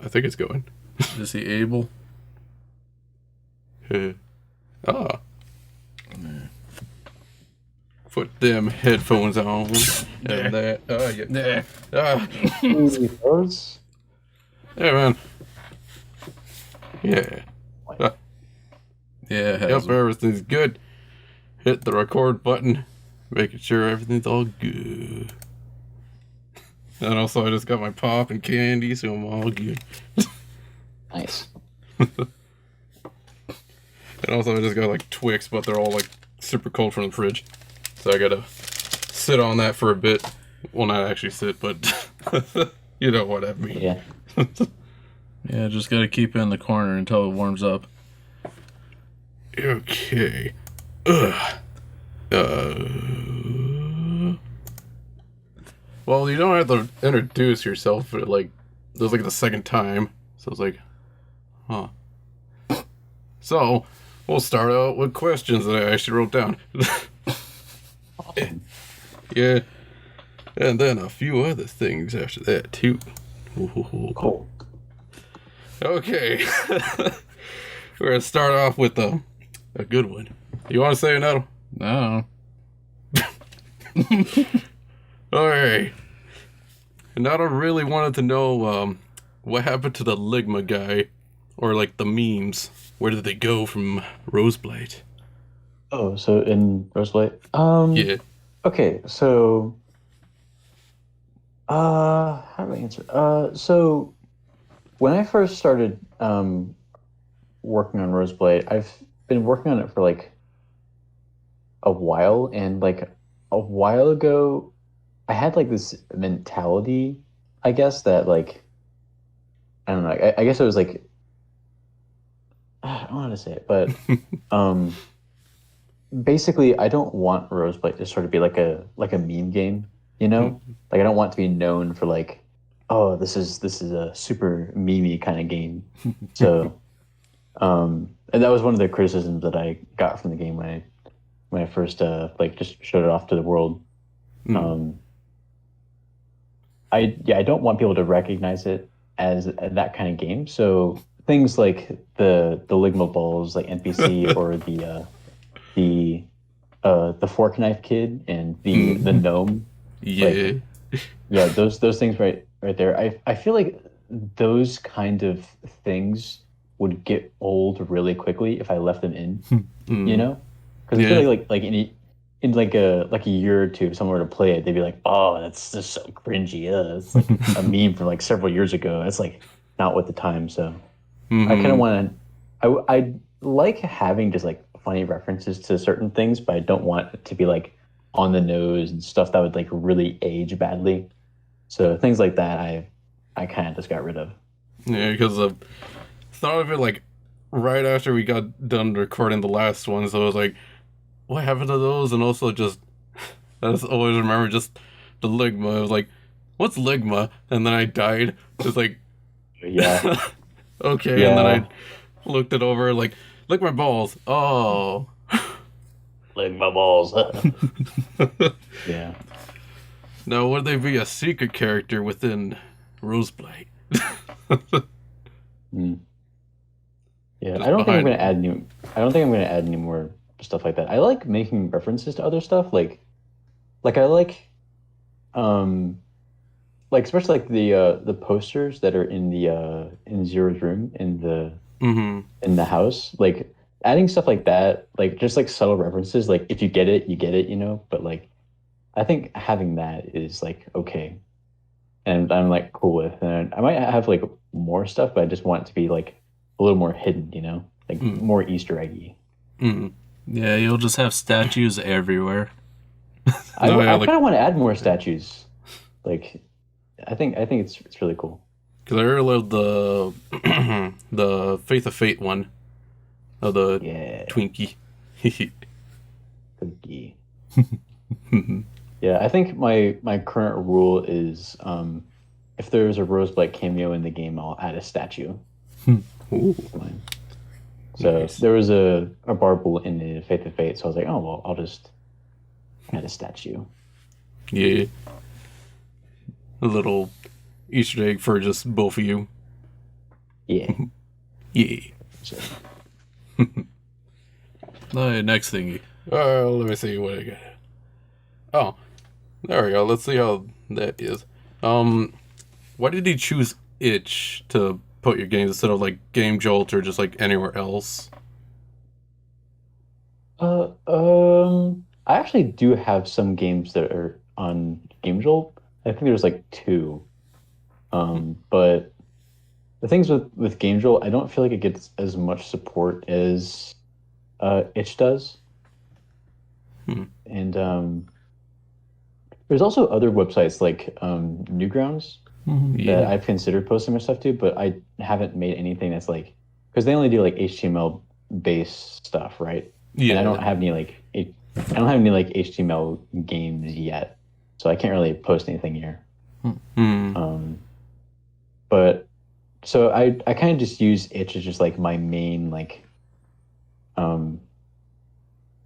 I think it's going. Is he able? Ah. Put them headphones on. And that. Those? Yeah, man. Yeah. Yeah, it has Yep, him. everything's good. Hit the record button. Making sure everything's all good. And also, I just got my pop and candy, so I'm all good. Nice. And also, I just got like Twix, but they're all like super cold from the fridge. So I gotta sit on that for a bit. Well, not actually sit, but you know what I mean. Yeah. Yeah, just gotta keep it in the corner until it warms up. Okay. Well, you don't have to introduce yourself, but like, this is like the second time. So it's like, huh. So, we'll start out with questions that I actually wrote down. Yeah. And then a few other things after that, too. Cool. Okay. We're going to start off with a good one. You want to say another? No. Alright. Nada really wanted to know what happened to the Ligma guy, or like the memes. Where did they go from Roseblight? Oh, so in Roseblight? Yeah. Okay, so how do I answer? So when I first started working on Roseblight, I've been working on it for like a while, and like a while ago I had like this mentality, I guess, that like I don't know, I guess it was like I don't know how to say it, but basically I don't want Roseblight to sort of be like a meme game, you know? Like I don't want to be known for like, oh, this is a super memey kind of game. So and that was one of the criticisms that I got from the game when I first like just showed it off to the world. I don't want people to recognize it as that kind of game. So things like the Ligma balls, like NPC, or the fork knife kid and the gnome. Yeah. Like, yeah, those things right there. I feel like those kind of things would get old really quickly if I left them in. You know, because I feel like in like a year or two, if someone were to play it, they'd be like, "Oh, that's just so cringy. It's like a meme from like several years ago." It's like not with the time. So I kind of want to. I like having just like funny references to certain things, but I don't want it to be like on the nose and stuff that would like really age badly. So things like that, I kind of just got rid of. Yeah, because I thought of it like right after we got done recording the last one, so I was like, what happened to those? And also just, I just always remember just the Ligma. I was like, what's Ligma? And then I died. Just like, Yeah. okay, Yeah. and then I looked it over, like, lick my balls. Oh. Lick my balls. Yeah. Now, would they be a secret character within Roseblight? Yeah, Just I don't think I'm behind gonna them. add new. I don't think I'm gonna add any more stuff like that. I like making references to other stuff, like I um, like especially like the posters that are in Zero's room in the house. Like adding stuff like that, like just like subtle references. Like if you get it, you get it, you know. But like I think having that is like okay, and I'm like cool with. And I might have like more stuff, but I just want it to be like a little more hidden, you know, like more Easter eggy. Yeah, you'll just have statues everywhere. I, No, yeah, I like, kind of want to add more statues. Like, I think it's really cool. because I really love the the Faith of Fate one of the Yeah, Twinkie. cookie. Yeah, I think my current rule is if there's a Roseblight cameo in the game, I'll add a statue. Ooh, Fine. So nice. there was a Barble in the Faith of Fate, so I was like, oh well, I'll just add a statue. Yeah. A little Easter egg for just both of you. Yeah. Yeah. So, All right, next thingy. Let me see what I got. Oh, there we go. Let's see how that is. Why did you choose itch to put your games instead of like Game Jolt or just like anywhere else? I actually do have some games that are on Game Jolt. I think there's like two. But the things with Game Jolt, I don't feel like it gets as much support as itch does. Hmm. And there's also other websites like Newgrounds that Yeah. I've considered posting my stuff to, but I haven't made anything that's like because they only do like HTML based stuff, right? And I Yeah. don't have any I don't have any like HTML games yet, so I can't really post anything here. Hmm. But so I kind of just use itch as just like my main like um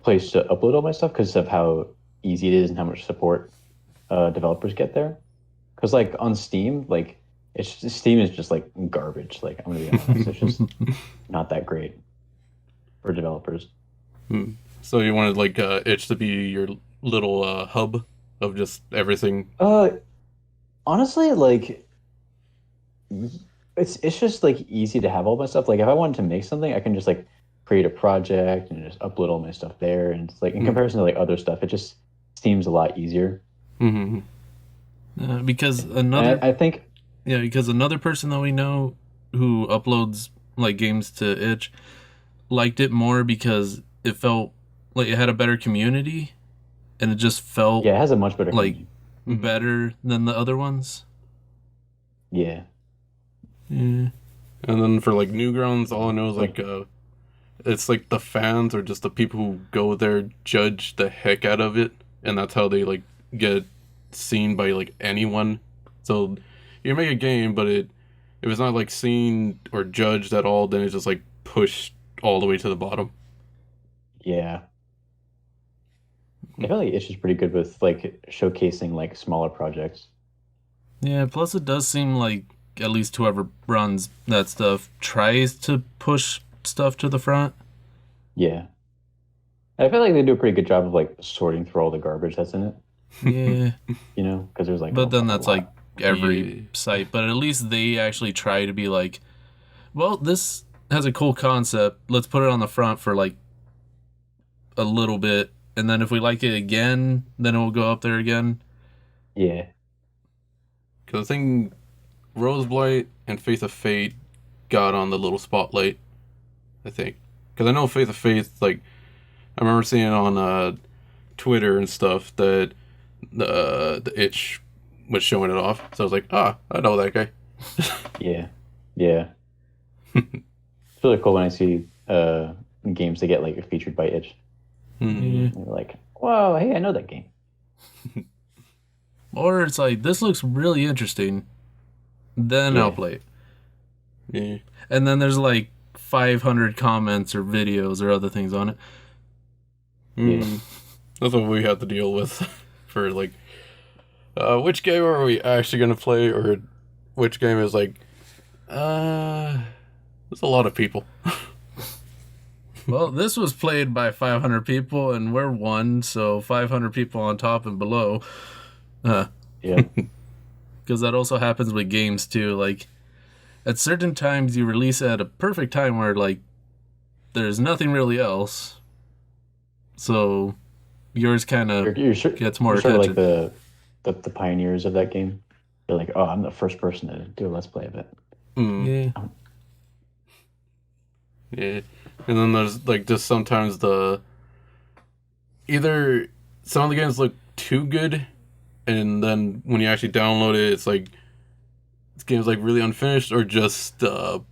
place to upload all my stuff because of how easy it is and how much support developers get there. Because like on Steam, like Steam is just like garbage. Like I'm gonna be honest, it's just not that great for developers. Hmm. So you wanted like itch to be your little hub of just everything. Uh, Honestly, like it's just like easy to have all my stuff. Like if I wanted to make something, I can just like create a project and just upload all my stuff there. And it's like in comparison to like other stuff, it just seems a lot easier. Mm-hmm. Because And I think because another person that we know who uploads like games to itch liked it more because it felt like it had a better community and it just felt yeah, it has a much better like community. better than the other ones. Yeah. Yeah. And then for like Newgrounds, all I know is But like it's like the fans or just the people who go there judge the heck out of it, and that's how they like get seen by like anyone. So you make a game, but if it's not like seen or judged at all, then it's just like pushed all the way to the bottom. yeah, I feel like it's just pretty good with like showcasing like smaller projects. Yeah, plus it does seem like at least whoever runs that stuff tries to push stuff to the front. Yeah. I feel like they do a pretty good job of like sorting through all the garbage that's in it, Yeah. you know, because there's like But then a that's like lot. every Yeah. site. But at least they actually try to be like, well, this has a cool concept. Let's put it on the front for like a little bit. And then if we like it again, then it will go up there again. Yeah. Because I think Roseblight and Faith of Fate got on the little spotlight. I think because I know Faith of Fate, like I remember seeing on Twitter and stuff that the itch was showing it off. So I was like, I know that guy. Yeah. Yeah. It's really cool when I see games that get like featured by itch. Hmm. Yeah. And you're like, whoa, hey, I know that game. Or it's like, this looks really interesting. Then Yeah. I'll play it. Yeah. And then there's like 500 comments or videos or other things on it. Mm. That's what we have to deal with for like, which game are we actually gonna play, or which game is like, there's a lot of people. Well, this was played by 500 people, and we're one, so 500 people on top and below. Yeah. Because that also happens with games too. Like, at certain times, you release at a perfect time where like there's nothing really else, so yours kind of gets more you're sort of like attention. the pioneers of that game. You're like, oh, I'm the first person to do a let's play of it. Mm. Yeah. Yeah. And then there's like just sometimes either some of the games look too good, and then when you actually download it, it's like this game's like really unfinished, or just it's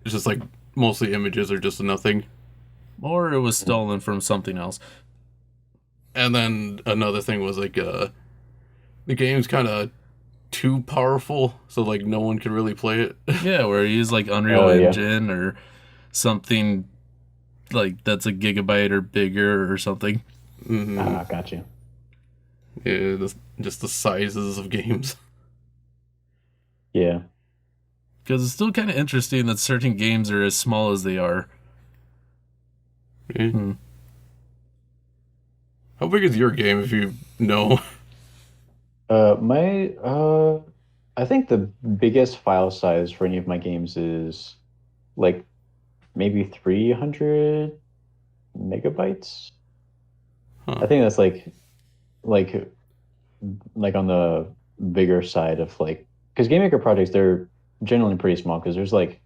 just like mostly images or just nothing. Or it was stolen from something else. And then another thing was like the game's kind of too powerful, so like no one could really play it. Yeah, where you use like Unreal Oh, yeah. Engine or something like that's a gigabyte or bigger or something. Hmm. Ah, got you. Yeah, just the sizes of games. Yeah. Because it's still kind of interesting that certain games are as small as they are. Yeah. How big is your game, if you know? I think the biggest file size for any of my games is like maybe 300 megabytes. Huh. I think that's like like on the bigger side of like because game maker projects they're generally pretty small because there's like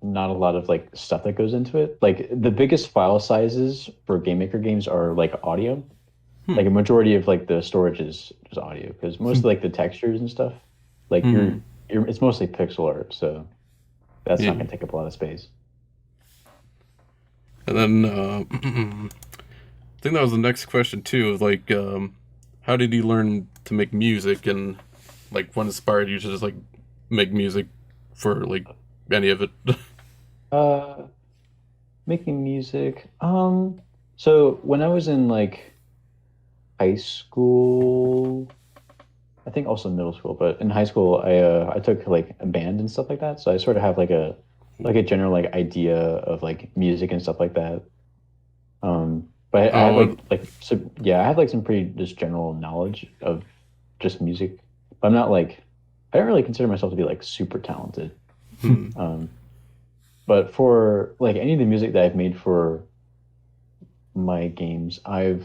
not a lot of like stuff that goes into it. Like the biggest file sizes for game maker games are like audio. Like a majority of like the storage is just audio because most of like the textures and stuff like you're it's mostly pixel art, so that's not gonna take up a lot of space. And then I think that was the next question too. Of like, how did you learn to make music, and like what inspired you to just like make music for like any of it? Uh, Making music. So when I was in like high school, I think also middle school, but in high school, I took like a band and stuff like that. So I sort of have like a general like idea of like music and stuff like that. But I had Oh, like so yeah, I had like some pretty just general knowledge of just music. But I'm not like I don't really consider myself to be like super talented. Um, but for like any of the music that I've made for my games, I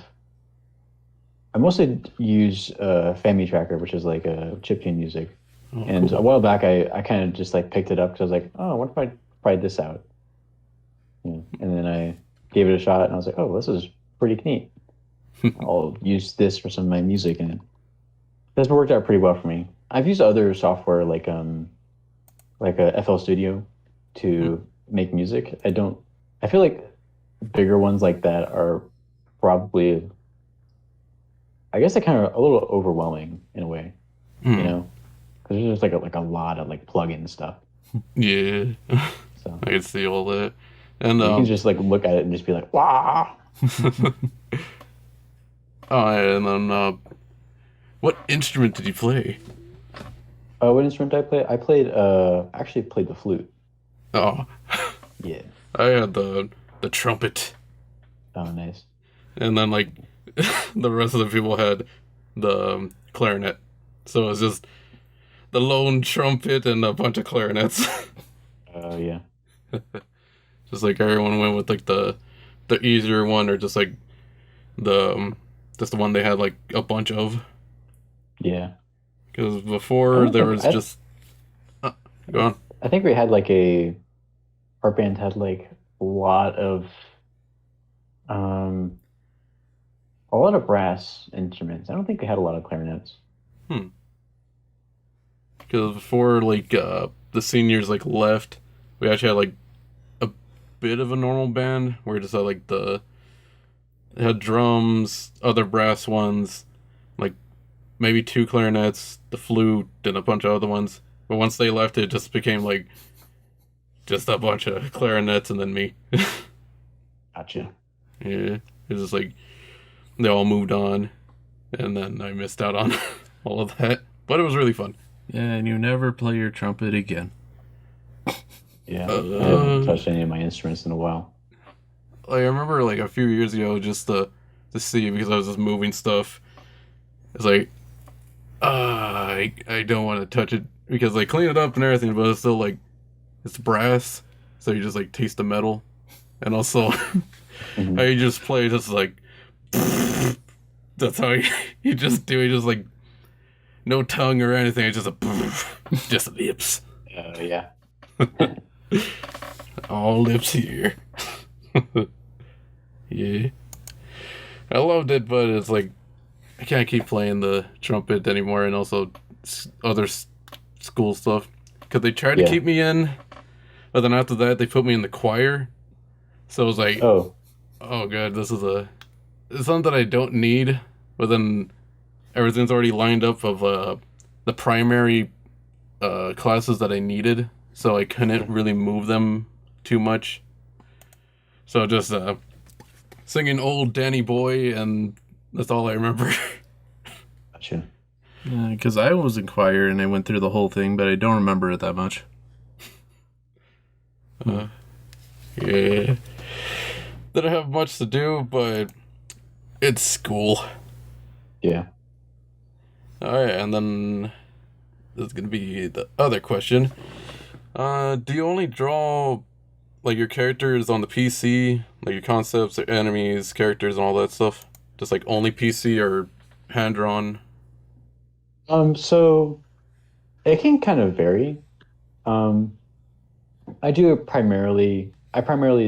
mostly use Family Tracker, which is like a chiptune music. And a cool. while back, I kind of just like picked it up because I was like, oh, what if I tried this out? And then I gave it a shot, and I was like, oh, this is pretty neat. I'll use this for some of my music, and that's worked out pretty well for me. I've used other software like a FL Studio to make music. I feel like bigger ones like that are probably I guess they're kind of a little overwhelming in a way, you Hmm. know, because there's just like a lot of like plug-in stuff. Yeah, So I can see all that. And you can just like look at it and just be like, wow. oh, and then what instrument did you play? What instrument I play? I played actually played the flute. Oh, Yeah. I had the trumpet, Oh, nice. and then like the rest of the people had the clarinet. So it was just the lone trumpet and a bunch of clarinets. Oh, yeah. Just like everyone went with like the easier one, or just like the just the one they had like a bunch of. Yeah. Because I before don't there think was just go on. I think we had our band had like um a lot of brass instruments. I don't think we had a lot of clarinets. Hmm. Because before like the seniors like left, we actually had like a bit of a normal band where we just had like it had drums, other brass ones, like maybe two clarinets, the flute, and a bunch of other ones. But once they left, it just became like just a bunch of clarinets and then me. Gotcha. Yeah, it's just like they all moved on, and then I missed out on all of that. But it was really fun. Yeah, and you never play your trumpet again. Yeah. I haven't Uh, touched any of my instruments in a while. like I remember like a few years ago, just to see because I was just moving stuff. It's like I don't want to touch it because they clean it up and everything, but it's still like it's brass, so you just like taste the metal, and also Mhm. I just play just like that's how you just do it, just like no tongue or anything. It's just just lips, Yeah. all lips here. Yeah, I loved it, but it's like I can't keep playing the trumpet anymore, and also other school stuff because they tried to Yeah. keep me in, but then after that they put me in the choir. So it was like, Oh, oh god, it's something that I don't need. But then everything's already lined up of the primary classes that I needed, so I couldn't really move them too much. So just singing "Old Danny Boy," and that's all I remember. gotcha. Because I was in choir and I went through the whole thing, but I don't remember it that much. Yeah. Didn't have much to do, but it's school. Yeah. Alright, and then this is gonna be the other question. Do you only draw like your characters on the PC, like your concepts, or enemies, characters, and all that stuff? Just like only PC or hand drawn? So it can kind of vary. Um, I primarily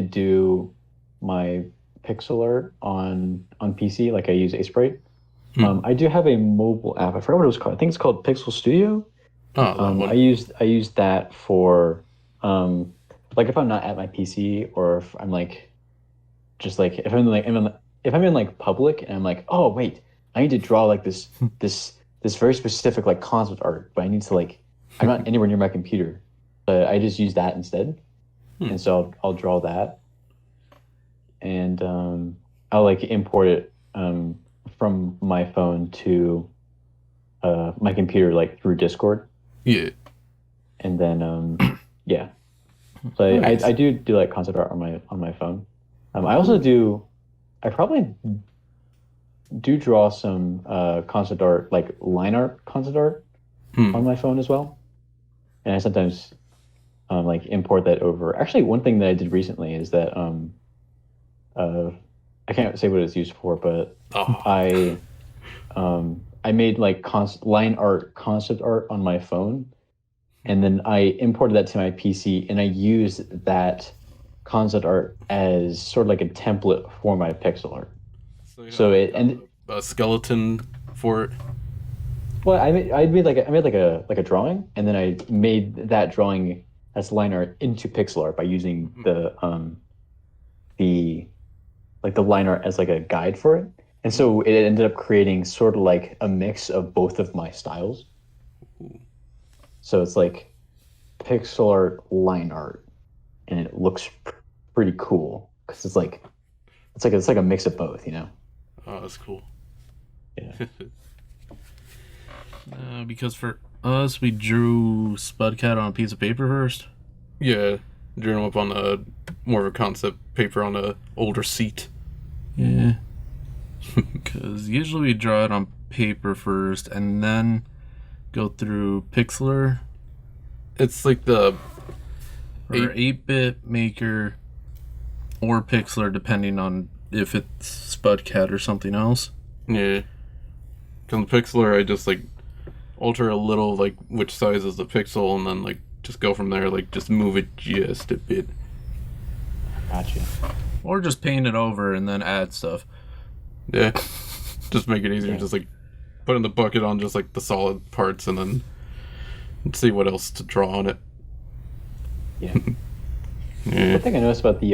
do my pixel art on PC, like I use Sprite. I do have a mobile app. I forgot what it was called. I think it's called Pixel Studio. Oh, that I one. use that for like if I'm not at my PC, or if I'm like just like if I'm in like public and I'm like, oh wait, I need to draw like this very specific like concept art, but I need to like I'm not anywhere near my computer, but I just use that instead, and so I'll draw that, and I'll like import it from my phone to my computer like through Discord. Yeah. And then yeah, so Nice. I do like concept art on my phone. I also do. I probably do draw some concept art, like line art concept art on my phone as well, and I sometimes like import that over. Actually, one thing that I did recently is that I can't say what it's used for, but I made like line art concept art on my phone, and then I imported that to my PC, and I used that concept art as sort of like a template for my pixel art. So it and a skeleton for it. well, I made like a drawing, and then I made that drawing as line art into pixel art by using the like the line art as like a guide for it. And so it ended up creating sort of like a mix of both of my styles. So it's like pixel art, line art, and it looks pretty cool because it's like a mix of both, you know. Oh, that's cool. Yeah. Because for us, we drew Spudcat on a piece of paper first. Yeah, drew them up on a more of a concept paper on a older seat. Yeah. Because usually we draw it on paper first and then go through Pixlr It's like the or 8-bit Maker or Pixlr, depending on if it's Spudcat or something else. yeah. Because the pixeler, I just like alter a little, like which size is the pixel, and then like just go from there, like just move it just a bit. Gotcha. Or just paint it over and then add stuff. Yeah, just make it easier. Just like put in the bucket on just like the solid parts, and then see what else to draw on it. Yeah. Yeah. One thing I noticed about the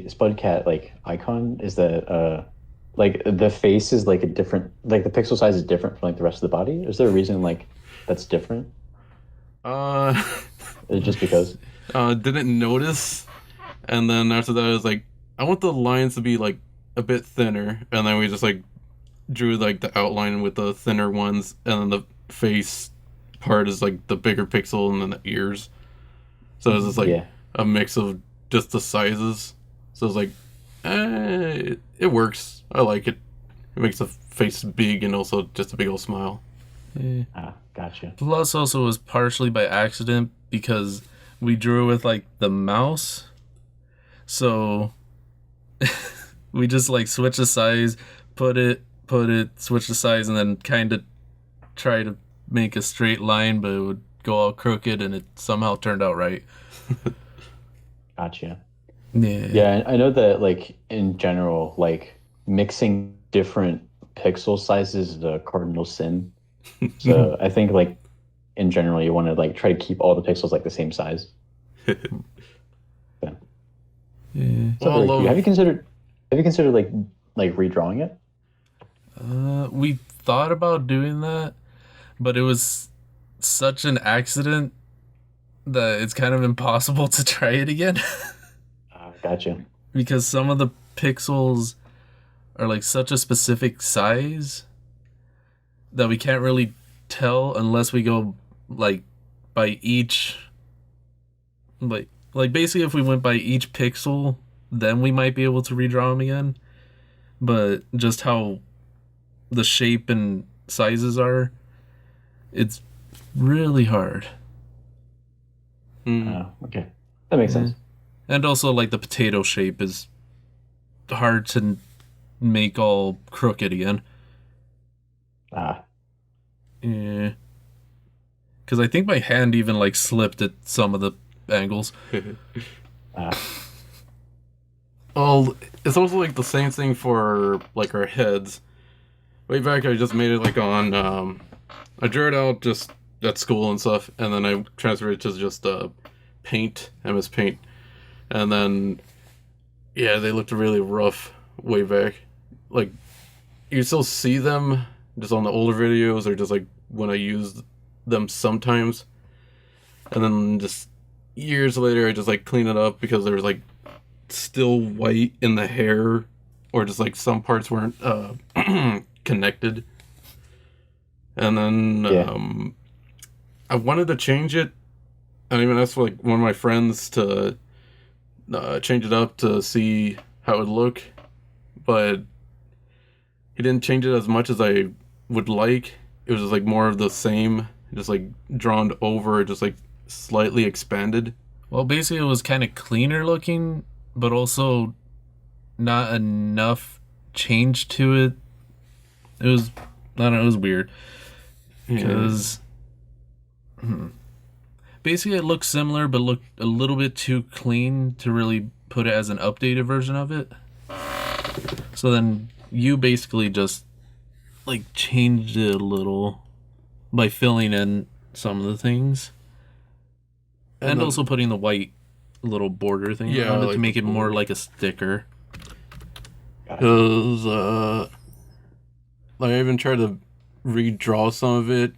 Spudcat like icon is that like the face is like a different, like the pixel size is different from like the rest of the body. Is there a reason like that's different? Is it just because? Didn't notice, and then after that I was like, I want the lines to be like a bit thinner, and then we just like drew like the outline with the thinner ones, and then the face part is like the bigger pixel, and then the ears. So it's just like a mix of just the sizes. So it's like, it works. I like it. It makes the face big and also just a big old smile. Yeah. Ah, gotcha. Plus, also was partially by accident because we drew with like the mouse, so we just like switch the size, put it, switch the size, and then kind of try to make a straight line, but it would go all crooked, and it somehow turned out right. Gotcha. Yeah. Yeah, I know that like in general, like mixing different pixel sizes is a cardinal sin. So I think like in general you want to like try to keep all the pixels like the same size. Yeah. Yeah. So have you considered like redrawing it? We thought about doing that, but it was such an accident that it's kind of impossible to try it again. Gotcha. Because some of the pixels are like such a specific size that we can't really tell unless we go like by each like basically if we went by each pixel, then we might be able to redraw them again. But just how the shape and sizes are, it's really hard. Okay. That makes sense. And also, like, the potato shape is hard to make all crooked again. Yeah. Because I think my hand even, like, slipped at some of the angles. Well, it's also like the same thing for like our heads. Way back, I just made it like on. I drew it out just at school and stuff, and then I transferred it to just Paint, MS Paint, and then yeah, they looked really rough way back. Like you still see them just on the older videos, or just like when I used them sometimes, and then just years later, I just like clean it up because there was like still white in the hair, or just like some parts weren't connected. And then I wanted to change it. I even asked like one of my friends to change it up to see how it would look, but he didn't change it as much as I would like. It was just like more of the same, just like drawn over, just like slightly expanded. Well, basically it was kind of cleaner looking, but also not enough change to it. It was, I don't know, it was weird. Because basically it looked similar, but looked a little bit too clean to really put it as an updated version of it. So then you basically just like changed it a little by filling in some of the things. And also putting the white little border thing around it like to make it more like a sticker. Because like I even tried to redraw some of it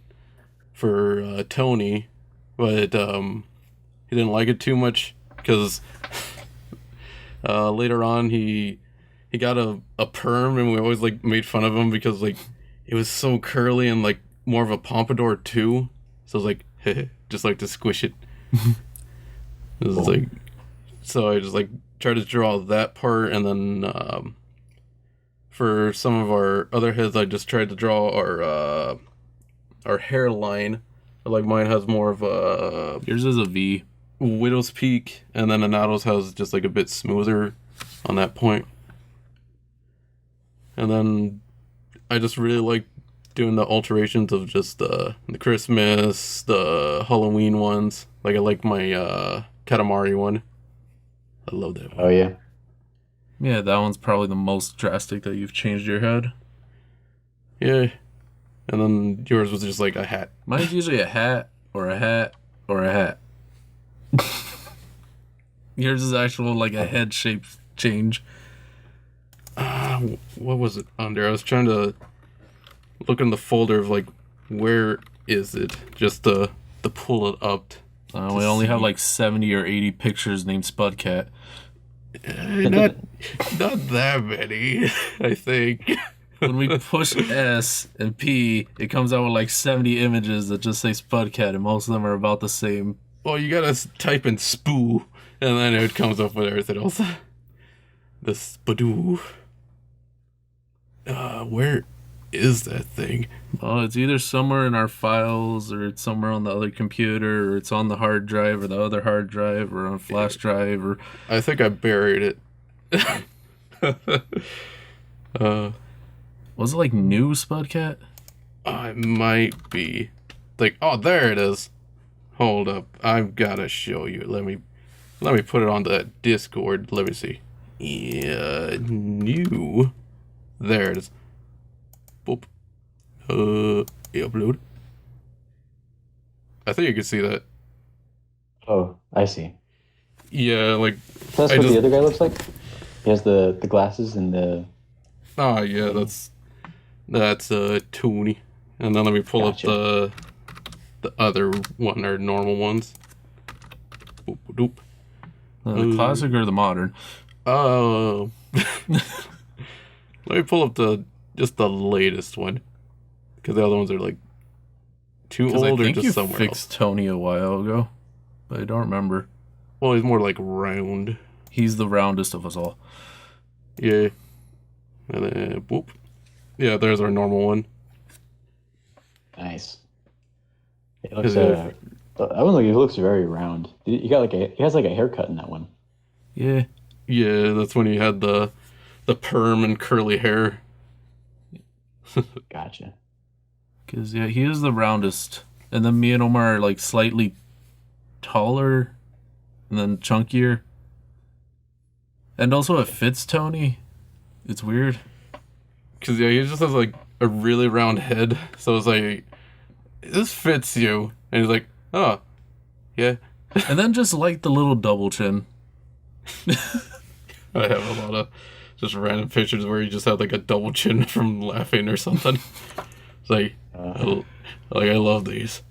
for Tony, but he didn't like it too much because later on he got a perm, and we always like made fun of him because like it was so curly and like more of a pompadour too. So I was like, just like to squish it. It was like, so I just like tried to draw that part, and then for some of our other heads, I just tried to draw our hairline. Like mine has more of a yours is a V, widow's peak, and then Anato's has just like a bit smoother on that point. And then I just really like doing the alterations of just the Christmas, the Halloween ones. Like I like my Katamari one. I love that one. Oh yeah. Yeah, that one's probably the most drastic that you've changed your head. Yeah. And then yours was just like a hat. Mine's usually a hat or a hat or a hat. Yours is actual like a head shape change. What was it under? I was trying to look in the folder of like where is it, just to pull it up. We only have like 70 or 80 pictures named Spudcat. Not that many, I think. When we push S and P, it comes out with like 70 images that just say Spudcat, and most of them are about the same. Well, you gotta type in Spoo, and then it comes up with everything else. The Spadoo. Where is that thing? Oh, it's either somewhere in our files, or it's somewhere on the other computer, or it's on the hard drive, or the other hard drive, or on a flash drive, or... I think I buried it. Was it like new Spudcat? It might be. Like, oh, there it is. Hold up. I've gotta show you. Let me put it on the Discord. Let me see. Yeah, new. There it is. Boop. Upload. I think you can see that. Oh, I see. Yeah, like... So that's what the other guy looks like? He has the glasses and the... Oh, yeah, that's Tony. And then let me pull up the other one, or normal ones. Boop, boop. The classic or the modern? Oh. Let me pull up just the latest one. Because the other ones are like too Because I old or think just you somewhere fixed else. Tony a while ago, but I don't remember. Well, he's more like round. He's the roundest of us all. Yeah. And then, whoop. Yeah, there's our normal one. Nice. It looks Yeah. that one looks very round. He has like a haircut in that one. Yeah. Yeah, that's when he had the perm and curly hair. Gotcha. Because, yeah, he is the roundest. And then me and Omar are, like, slightly taller and then chunkier. And also it fits Tony. It's weird. Because, yeah, he just has, like, a really round head. So it's like, this fits you. And he's like, oh, yeah. And then just, like, the little double chin. I have a lot of just random pictures where he just had, like, a double chin from laughing or something. It's like, I love these.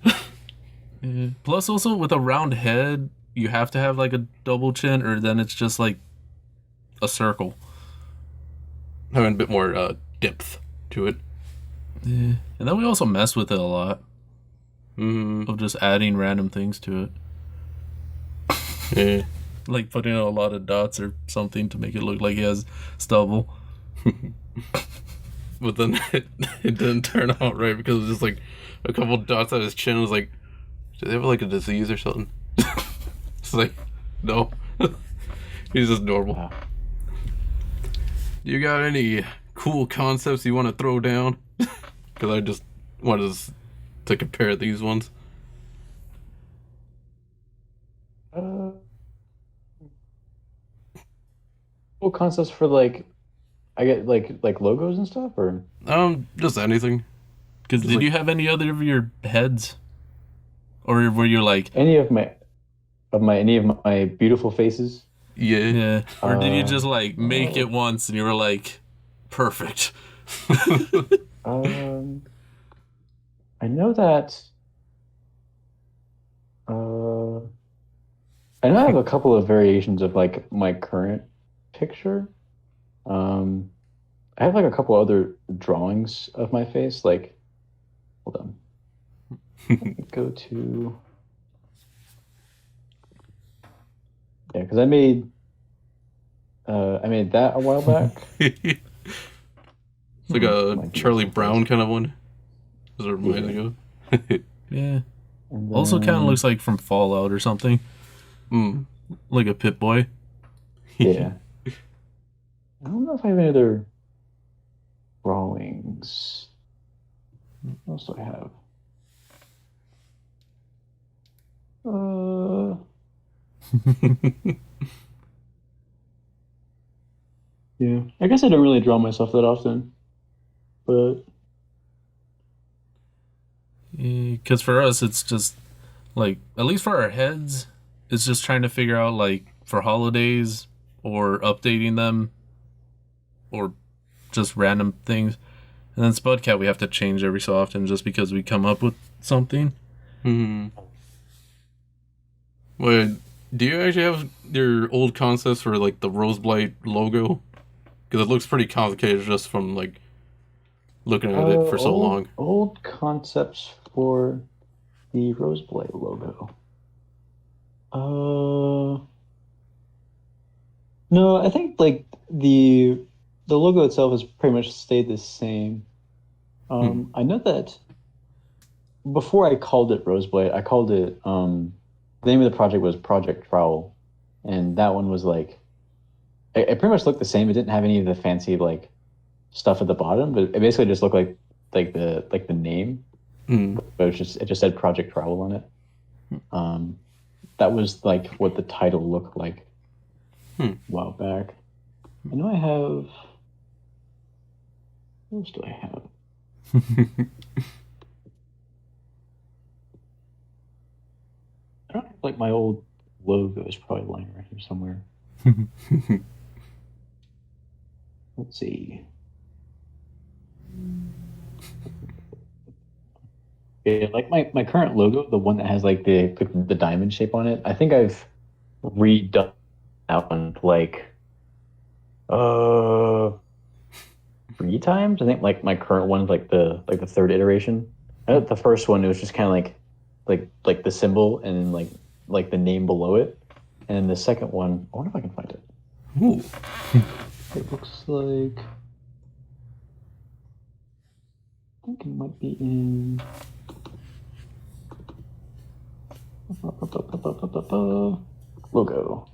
Yeah. Plus, also, with a round head, you have to have, like, a double chin, or then it's just, like, a circle. Having a bit more depth to it. Yeah. And then we also mess with it a lot. Mm-hmm. Of just adding random things to it. Yeah. Like putting a lot of dots or something to make it look like he has stubble. But then it didn't turn out right because it was just like a couple dots on his chin. I was like, do they have like a disease or something? It's like, no. He's just normal. Wow. You got any cool concepts you want to throw down? Because I just wanted to compare these ones. Cool concepts for like, I get like logos and stuff, or Just anything. Because did like- you have any other of your heads? Or were you like, any of my beautiful faces. Yeah. yeah? Or did you Uh, just like make it once and you were like, perfect? I know that. I know I have a couple of variations of like my current picture. I have like a couple other drawings of my face. Like, hold on. Let me go to. Yeah, because I made that a while back. It's like a My Charlie beautiful Brown face. kind of one. Does it remind me of? Yeah. And Also kind of then- looks like from Fallout or something. Mm. Like a Pip-Boy. Yeah. I don't know if I have any other drawings. What else do I have? Yeah. I guess I don't really draw myself that often, but Because for us, it's just like, at least for our heads, it's just trying to figure out like for holidays or updating them or just random things. And then Spudcat, we have to change every so often just because we come up with something. Hmm. Wait, do you actually have your old concepts for like the Roseblight logo? Because it looks pretty complicated just from like looking at it for so long. Old concepts for the Roseblight logo. No, I think like the logo itself has pretty much stayed the same. I know that before I called it Roseblight, I called it the name of the project was Project Trowel, and that one was like it pretty much looked the same. It didn't have any of the fancy like stuff at the bottom, but it basically just looked like the name. Mm. But it just said Project Trowel on it. That was like what the title looked like a while back. I know I have. What else do I have? I don't have like my old logo is probably lying around here somewhere. Let's see. Yeah, like my current logo, the one that has like the diamond shape on it. I think I've redone that one like 3 times. I think like my current one's like the third iteration. The first one, it was just kind of like the symbol and then like the name below it. And then the second one, I wonder if I can find it. Ooh. It looks like, I think it might be in logo.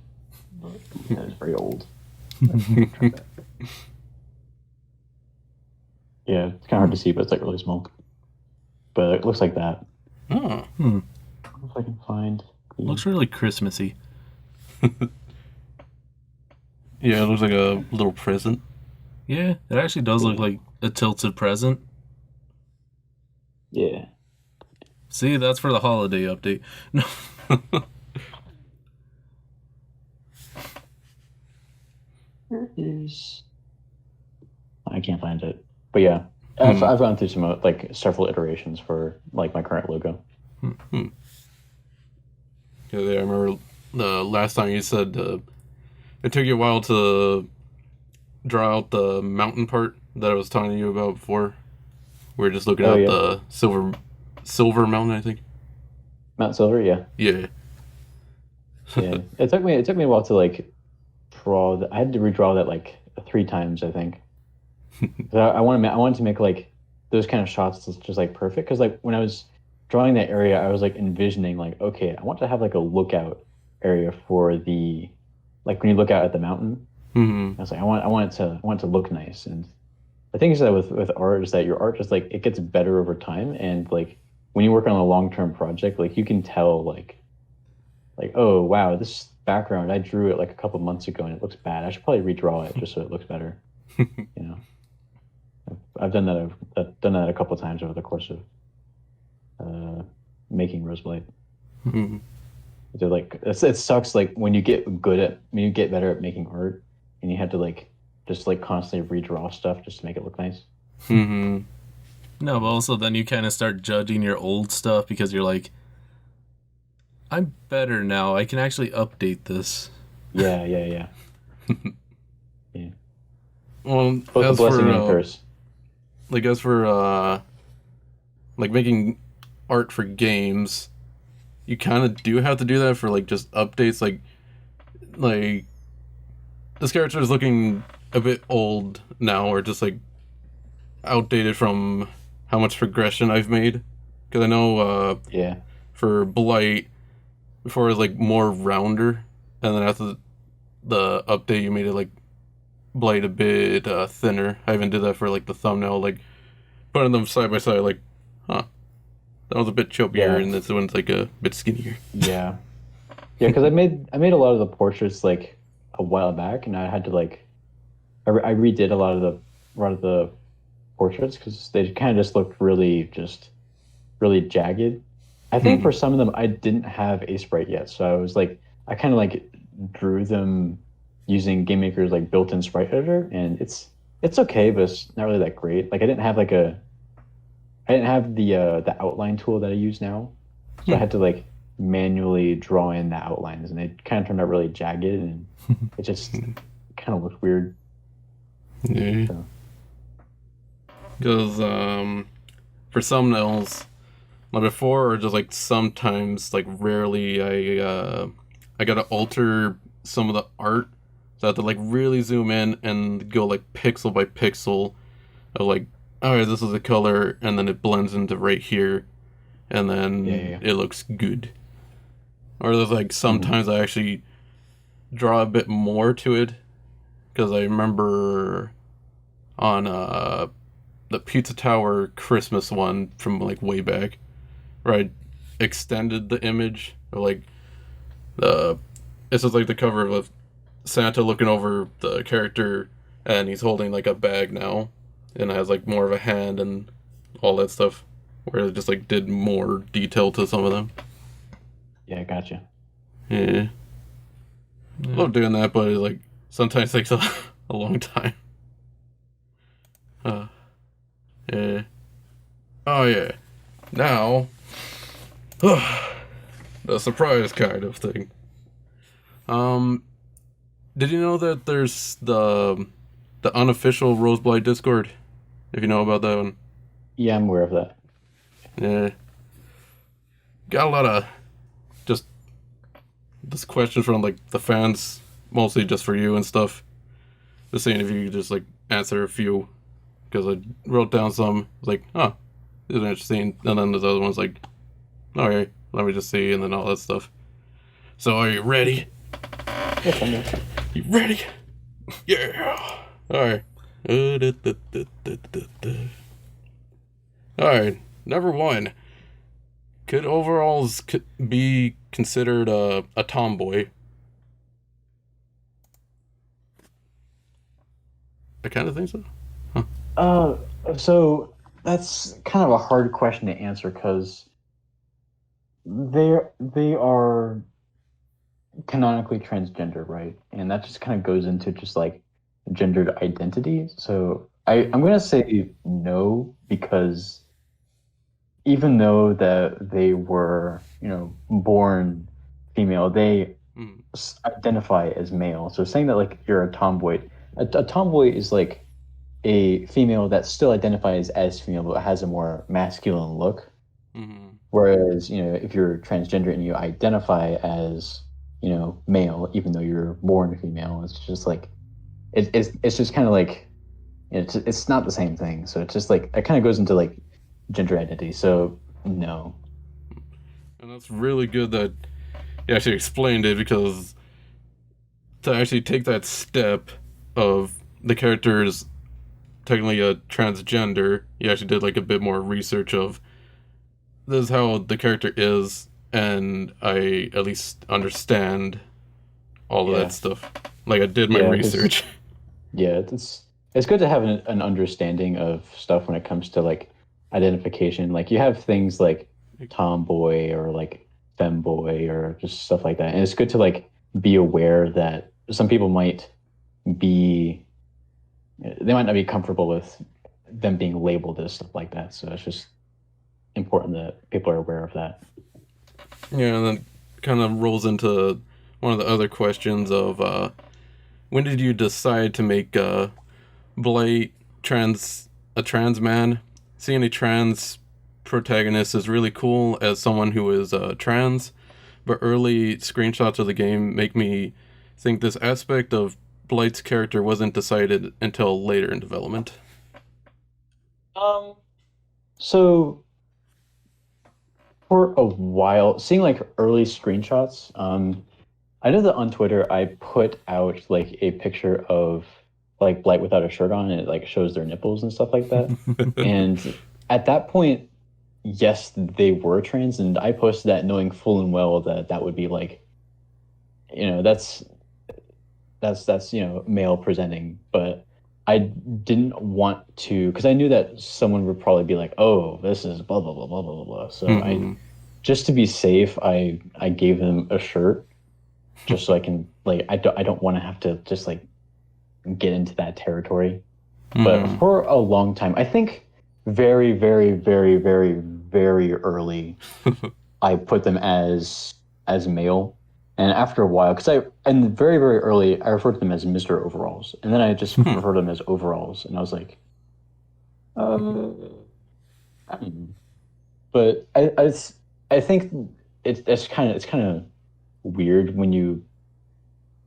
That is very old. Yeah, it's kind of hard to see, but it's like really small. But it looks like that. Oh. I don't know if I can find. Looks really Christmassy. Yeah, it looks like a little present. Yeah, it actually does look like a tilted present. Yeah. See, that's for the holiday update. No. Where is? I can't find it. But yeah, I've gone through some like several iterations for like my current logo. Yeah, I remember the last time you said it took you a while to draw out the mountain part that I was telling you about before. We were just looking at the silver mountain, I think. Mount Silver, yeah. Yeah. Yeah. It took me a while to like draw. I had to redraw that like 3 times, I think. I wanted to make like those kind of shots just like perfect, because like when I was drawing that area, I was like envisioning like, okay, I want to have like a lookout area for the, like when you look out at the mountain. I was like, I want it to look nice. And the thing is that with art is that your art just like it gets better over time, and like when you work on a long-term project, like you can tell like oh wow, this background I drew it like a couple months ago and it looks bad. I should probably redraw it just so it looks better. You know, I've done that. I've done that a couple of times over the course of making Roseblight. So like it sucks like when you get better at making art and you have to like just like constantly redraw stuff just to make it look nice. No, but also then you kind of start judging your old stuff because you're like, I'm better now. I can actually update this. Yeah. Yeah. Well, Both a blessing and a curse. Like as for like making art for games, you kind of do have to do that for like just updates. Like this character is looking a bit old now, or just like outdated from how much progression I've made. Because I know for Blight, before it was like more rounder, and then after the update you made it like Blight a bit thinner. I even did that for like the thumbnail, like putting them side by side, like, huh, that was a bit chubbier, and this one's like a bit skinnier. Yeah, because I made a lot of the portraits like a while back, and I had to like I redid a lot of the portraits because they kind of just looked really jagged. I think for some of them I didn't have a sprite yet, so I was like I kind of like drew them using Game Maker's like built-in sprite editor, and it's okay, but it's not really that great. Like I didn't have the outline tool that I use now, so I had to like manually draw in the outlines, and it kind of turned out really jagged, and it just kind of looked weird. Yeah. Because for thumbnails, like before, or just like sometimes, like rarely, I gotta alter some of the art. So I have to like really zoom in and go like pixel by pixel of like, alright, this is the color, and then it blends into right here, and then it looks good. Or there's like sometimes I actually draw a bit more to it, because I remember on the Pizza Tower Christmas one from like way back, where I extended the image, or like it's just like the cover of Santa looking over the character, and he's holding like a bag now, and it has like more of a hand and all that stuff, where it just like did more detail to some of them. Yeah, gotcha. Yeah. I love doing that, but it like sometimes takes a long time. Yeah. Oh yeah. Now, the surprise kind of thing. Did you know that there's the unofficial Roseblight Discord? if you know about that one. Yeah, I'm aware of that. Yeah. Got a lot of just this questions from like the fans, mostly just for you and stuff. Just seeing if you could just like answer a few, because I wrote down some like, oh, this is interesting, and then there's other ones like, okay, let me just see, and then all that stuff. So are you ready? Yes, I'm there. You ready? Yeah. All right. All right. Number one. Could overalls be considered a tomboy? I kind of think so. So that's kind of a hard question to answer because they are canonically transgender, right? And that just kind of goes into just like gendered identity. So I'm gonna say no because even though that they were, born female, they Mm. identify as male. So saying that like you're a tomboy, a tomboy is like a female that still identifies as female but has a more masculine look. Mm-hmm. Whereas, if you're transgender and you identify as, male, even though you're born female, it's just like it's just kind of like it's not the same thing. So it's just like it kind of goes into like gender identity. So no. And that's really good that you actually explained it, because to actually take that step of the character's technically a transgender, you actually did like a bit more research of this is how the character is, and I at least understand all of Yeah. that stuff. Like I did my Yeah, 'cause- research. Yeah, it's good to have an understanding of stuff when it comes to like identification. Like you have things like tomboy or like femboy or just stuff like that, and it's good to like be aware that some people might not be comfortable with them being labeled as stuff like that. So it's just important that people are aware of that. Yeah, and then kind of rolls into one of the other questions of when did you decide to make Blight a trans man? Seeing a trans protagonist is really cool as someone who is trans, but early screenshots of the game make me think this aspect of Blight's character wasn't decided until later in development. So for a while, seeing like early screenshots, I know that on Twitter I put out like a picture of like Blight without a shirt on, and it like shows their nipples and stuff like that. And at that point, yes, they were trans, and I posted that knowing full and well that that would be like, that's male presenting. But I didn't want to, because I knew that someone would probably be like, oh, this is blah blah blah blah blah blah. So Mm-hmm. just to be safe, I gave them a shirt, just so I can like I don't want to have to just like get into that territory. But for a long time, I think very, very, very, very, very early, I put them as male. And after a while, and very, very early, I referred to them as Mr. Overalls. And then I just referred to them as overalls. And I was like, but I think it's kind of weird when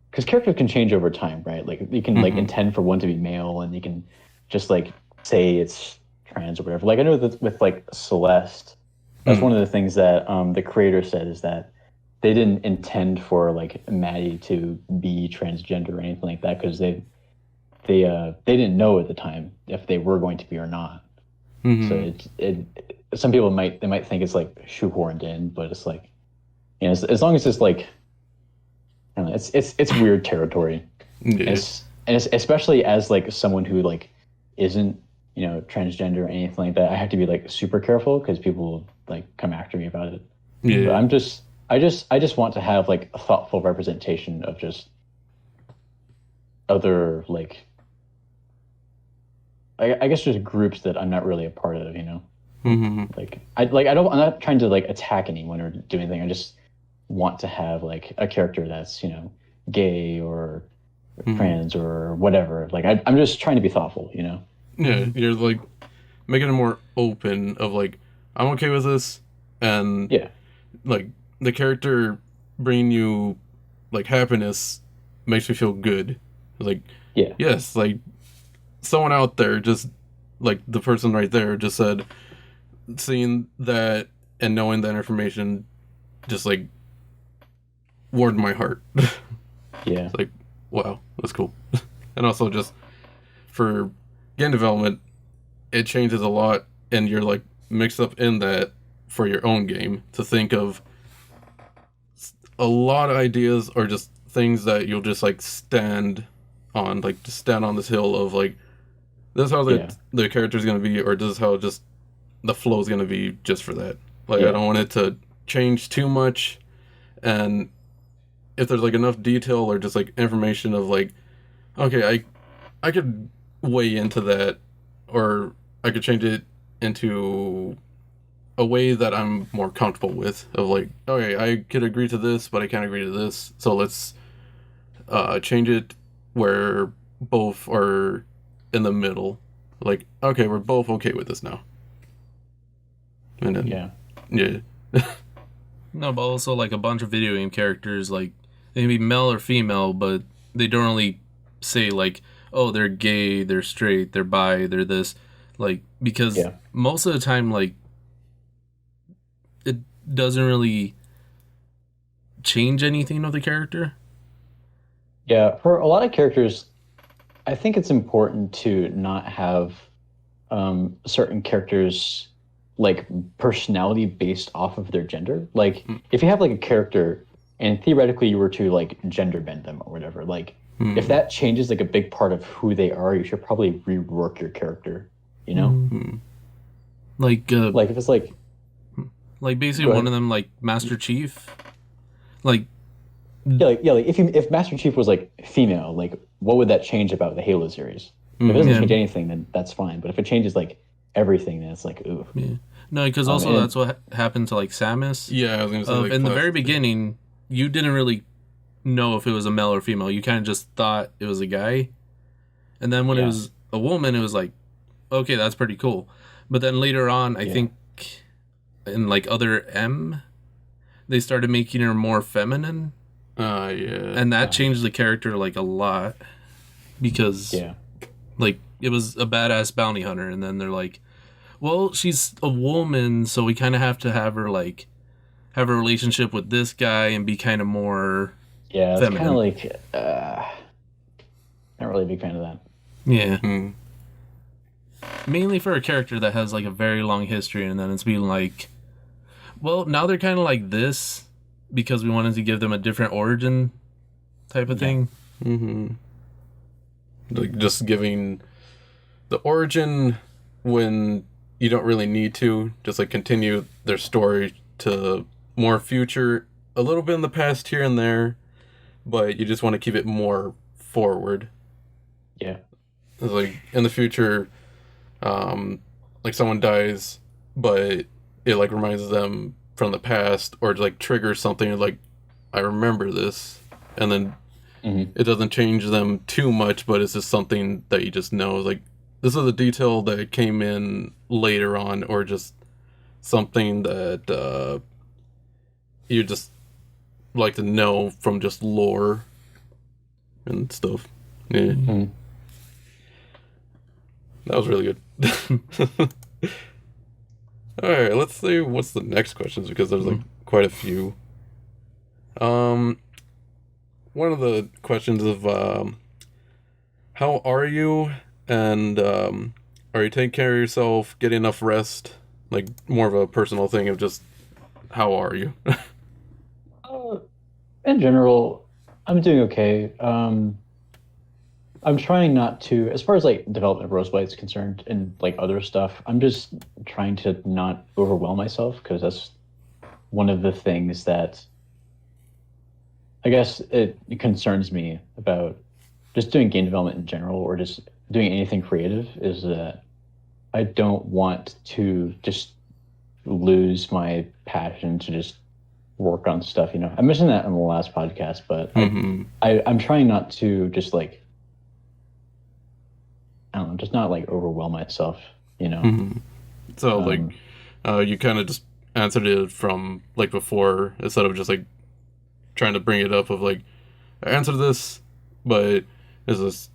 because characters can change over time, right? Like you can like intend for one to be male, and you can just like say it's trans or whatever. Like I know that with like Celeste, that's one of the things that the creator said is that they didn't intend for like Maddie to be transgender or anything like that, because they didn't know at the time if they were going to be or not. So some people might think it's like shoehorned in, but it's like, as long as it's like, I don't know, it's weird territory. Yeah. And it's especially as like someone who like isn't transgender or anything like that, I have to be like super careful because people will like come after me about it. Yeah. But I just want to have like a thoughtful representation of just other like I guess just groups that I'm not really a part of, Like I'm not trying to like attack anyone or do anything. I just want to have like a character that's, gay or trans or whatever. Like I'm just trying to be thoughtful, Yeah, you're like make it more open of like, I'm okay with this, and like the character bringing you like happiness makes me feel good. Like, yes, like someone out there just like the person right there just said, seeing that and knowing that information just like warmed my heart. It's like, wow, that's cool. And also just for game development, it changes a lot, and you're like mixed up in that for your own game to think of a lot of ideas or just things that you'll just like stand on, like just stand on this hill of like, this is how the character's gonna be, or this is how just the flow's gonna be just for that. Like I don't want it to change too much, and if there's like enough detail or just like information of like, okay, I could weigh into that, or I could change it into a way that I'm more comfortable with, of like, okay, I could agree to this, but I can't agree to this, so let's change it where both are in the middle. Like, okay, we're both okay with this now. And then, No, but also like a bunch of video game characters, like they can be male or female, but they don't really say like, oh, they're gay, they're straight, they're bi, they're this, like, because most of the time, like, it doesn't really change anything of the character. Yeah, for a lot of characters, I think it's important to not have certain characters like personality based off of their gender. Like, if you have like a character and theoretically you were to like gender bend them or whatever, like if that changes like a big part of who they are, you should probably rework your character, you know? Like if it's like basically one of them, like Master Chief, like like if Master Chief was like female, like what would that change about the Halo series? If it doesn't change anything, then that's fine. But if it changes like everything, then it's like, ooh. Yeah. No, because also that's what happened to like Samus. Yeah, I was gonna say, like, in the very beginning, you didn't really know if it was a male or female. You kind of just thought it was a guy, and then when it was a woman, it was like, okay, that's pretty cool. But then later on, I think in like other M, they started making her more feminine. And that changed the character like a lot, because like it was a badass bounty hunter, and then they're like, well, she's a woman, so we kind of have to have her like have a relationship with this guy and be kind of more it's feminine. kind of like not really a big fan of that. Yeah. Mainly for a character that has like a very long history, and then it's being like, well, now they're kind of like this because we wanted to give them a different origin type of thing. Like just giving the origin when you don't really need to, just like continue their story to more future, a little bit in the past here and there, but you just want to keep it more forward. Like in the future, like someone dies, but it like reminds them from the past, or like triggers something like, I remember this, and then it doesn't change them too much, but it's just something that you just know, like this is a detail that came in later on, or just something that you just like to know from just lore and stuff. That was really good. Alright, let's see what's the next questions, because there's like quite a few. One of the questions of how are you, and are you taking care of yourself, getting enough rest? Like more of a personal thing of just how are you? In general, I'm doing okay. I'm trying not to, as far as like development of Roseblight is concerned and like other stuff, I'm just trying to not overwhelm myself, because that's one of the things that I guess it concerns me about just doing game development in general, or just doing anything creative, is that I don't want to just lose my passion to just work on stuff, you know. I mentioned that in the last podcast, but I'm trying not to just like, I don't know, just not like overwhelm myself you know. So like, you kind of just answered it from like before instead of just like trying to bring it up of like, answer this, but is this,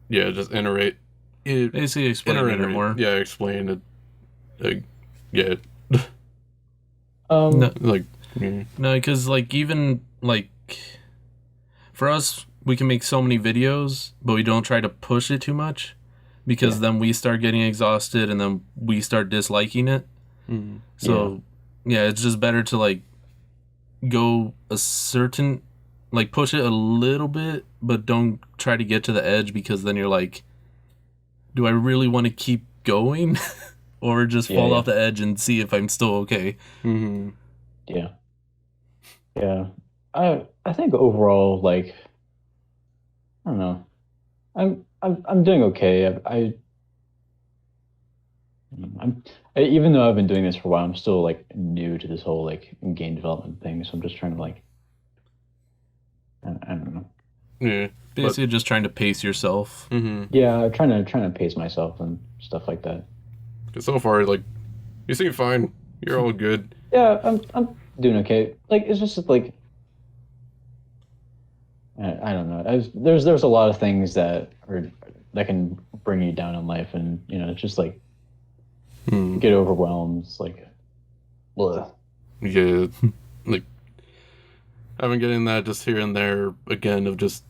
yeah, just iterate it. Basically, explain it more. Yeah, explain it. Like, yeah. No, Like, yeah. no, because like even like for us, we can make so many videos, but we don't try to push it too much, because then we start getting exhausted and then we start disliking it. So yeah, it's just better to like go a certain, like push it a little bit, but don't try to get to the edge, because then you're like, do I really want to keep going? Or just fall off the edge and see if I'm still okay. Yeah. I think overall, like, I don't know, I'm doing okay. I'm even though I've been doing this for a while, I'm still like new to this whole like game development thing. So I'm just trying to like, I don't know. Yeah. Basically, just trying to pace yourself. Yeah, trying to pace myself and stuff like that. Because so far, like, you seem fine. You're all good. Yeah, I'm doing okay. Like, it's just like, I don't know. There's a lot of things that can bring you down in life, and you know, it's just like get overwhelmed. It's like, bleh. Yeah, like I've been getting that just here and there again of just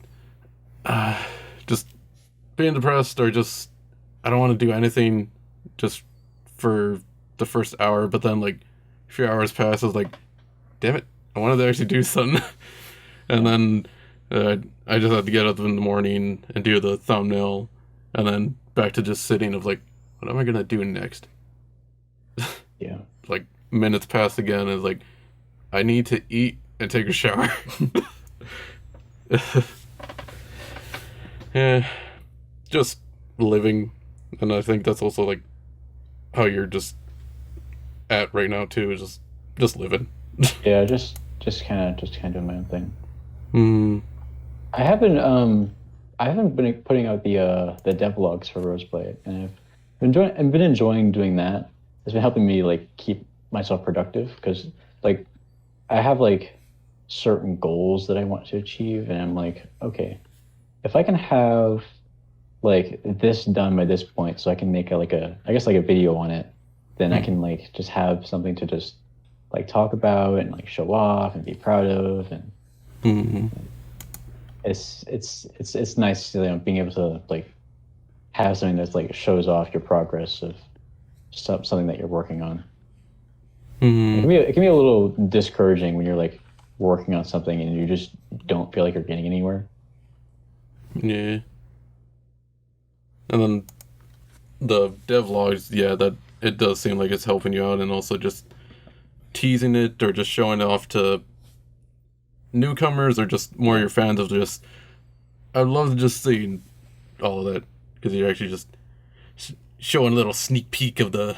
being depressed, or just I don't want to do anything just for the first hour, but then like a few hours pass, I was like, damn it, I wanted to actually do something. And then I just had to get up in the morning and do the thumbnail, and then back to just sitting of like, what am I gonna do next? Yeah. Like minutes pass again, and it's like, I need to eat and take a shower. Yeah, just living, and I think that's also like how you're just at right now too, is just living. Yeah, just kind of doing my own thing. I haven't been putting out the devlogs for Roseblight, and I've been enjoying doing that. It's been helping me like keep myself productive, because like I have like certain goals that I want to achieve, and I'm like, okay, if I can have like this done by this point, so I can make a video on it, then I can like just have something to just like talk about and like show off and be proud of, and it's nice, you know, being able to like have something that's like shows off your progress of something that you're working on. It can be a little discouraging when you're like working on something and you just don't feel like you're getting anywhere. Yeah. And then the devlogs, yeah, that it does seem like it's helping you out, and also just teasing it or just showing it off to newcomers or just more your fans of just, I'd love to just see all of that, because you're actually just showing a little sneak peek of the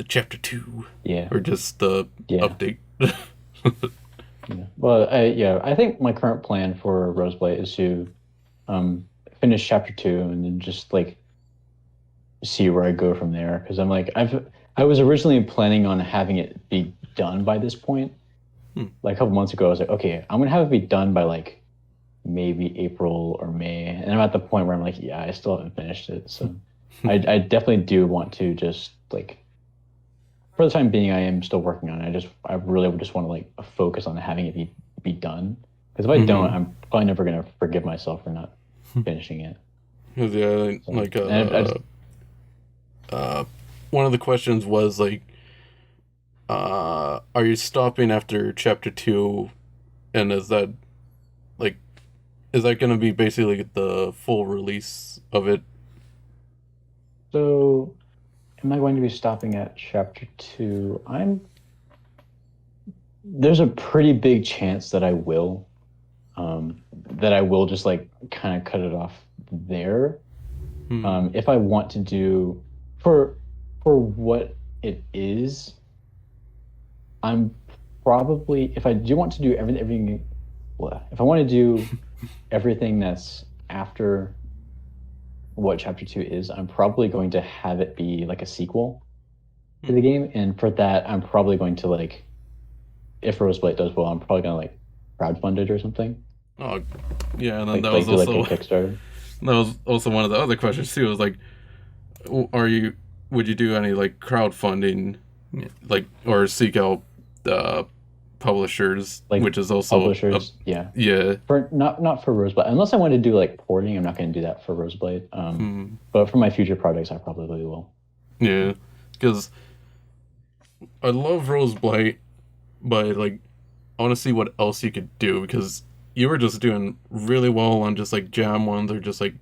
chapter 2. Yeah. Or just the update. Yeah. Well, I think my current plan for Roseblight is to finish chapter 2 and then just like see where I go from there, because I'm like, I was originally planning on having it be done by this point. Like a couple months ago, I was like, okay, I'm gonna have it be done by like maybe April or May, and I'm at the point where I'm like, yeah, I still haven't finished it. So I definitely do want to just like, for the time being, I am still working on it. I really just want to like focus on having it be done, because if I don't, I'm probably never gonna forgive myself for not finishing it. Yeah, like one of the questions was like, are you stopping after chapter 2, and is that going to be basically the full release of it? So, am I going to be stopping at chapter 2? There's a pretty big chance that I will. That I will just like kind of cut it off there. If I want to do for what it is, I'm probably, if I do want to do everything, well, if I want to do everything that's after what Chapter 2 is, I'm probably going to have it be like a sequel to the game, and for that, I'm probably going to like, if Roseblight does well, I'm probably gonna like crowdfund it or something. Oh, yeah, and then Like that was do like also a Kickstarter. that was also one of the other questions too. Was like, would you do any like crowdfunding, like, or seek out publishers, Like which is also publishers, yeah. yeah. For not for Roseblight, unless I want to do like porting, I'm not going to do that for Roseblight. But for my future projects, I probably will. Yeah, because I love Roseblight, but like I want to see what else you could do, because you were just doing really well on just like jam ones, or just like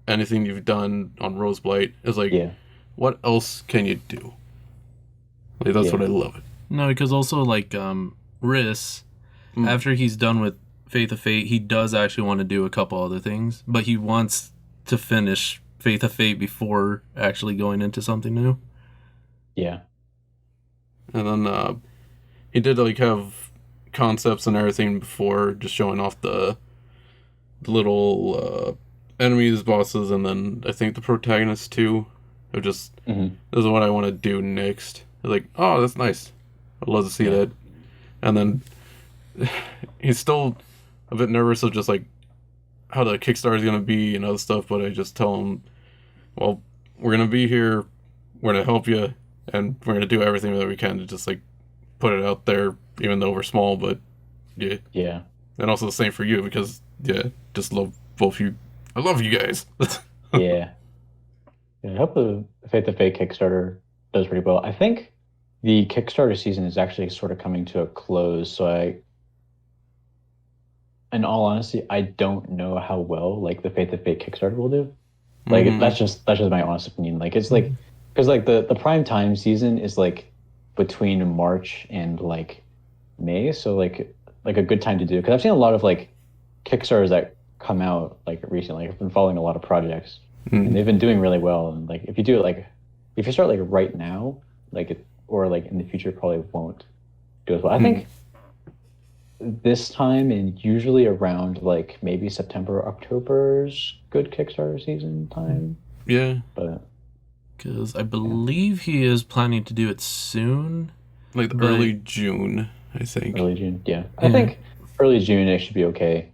anything you've done on Roseblight. It's like, Yeah. what else can you do? Like, that's what I love it. No, because also like Riss, after he's done with Faith of Fate, he does actually want to do a couple other things, but he wants to finish Faith of Fate before actually going into something new. Yeah. And then he did like have concepts and everything before, just showing off the little enemies, bosses, and then I think the protagonists too. Of just this is what I want to do next. Like, oh, that's nice. I'd love to see that. And then he's still a bit nervous of just like how the Kickstarter is gonna be and other stuff. But I just tell him, well, we're gonna be here, we're gonna help you, and we're gonna do everything that we can to just like put it out there, even though we're small. But Yeah. and also the same for you, because just love both you. I love you guys. Yeah. I hope the Faith of Fate Kickstarter does pretty well. I think the Kickstarter season is actually sort of coming to a close, so in all honesty, I don't know how well like the Faith of Fate Kickstarter will do. Like that's just my honest opinion. Like it's like, because like the prime time season is like between March and like May, so like a good time to do. Because I've seen a lot of like Kickstarters that come out like recently. I've been following a lot of projects, and they've been doing really well. And like if you do it like, if you start like right now, like it, or like in the future, probably won't do as well. I think this time and usually around like maybe September, October's good Kickstarter season time. Yeah, But because I believe he is planning to do it soon. like early June, I think. early June, yeah. I think early June it should be okay.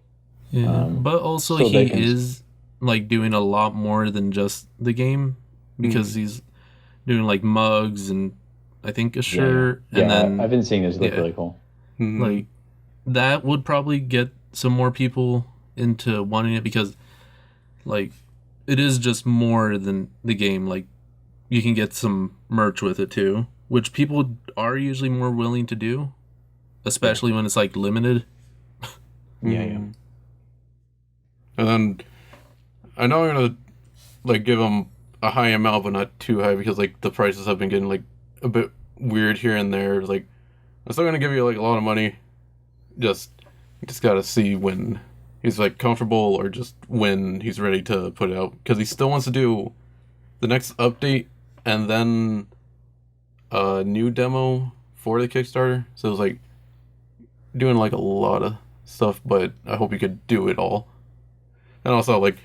Yeah, but also so they he can- is like doing a lot more than just the game, because he's doing like mugs and I think a shirt, Yeah, and then I've been seeing this look really cool. like that would probably get some more people into wanting it, because like it is just more than the game. Like you can get some merch with it too, which people are usually more willing to do, especially when it's like limited. Yeah. And then I know I'm gonna like give them a high amount, but not too high, because like the prices have been getting like a bit weird here and there. Like I'm still gonna give you like a lot of money. Just gotta see when he's like comfortable, or just when he's ready to put it out, because he still wants to do the next update and then a new demo for the Kickstarter. So it's like doing like a lot of stuff, but I hope you could do it all. And also, like,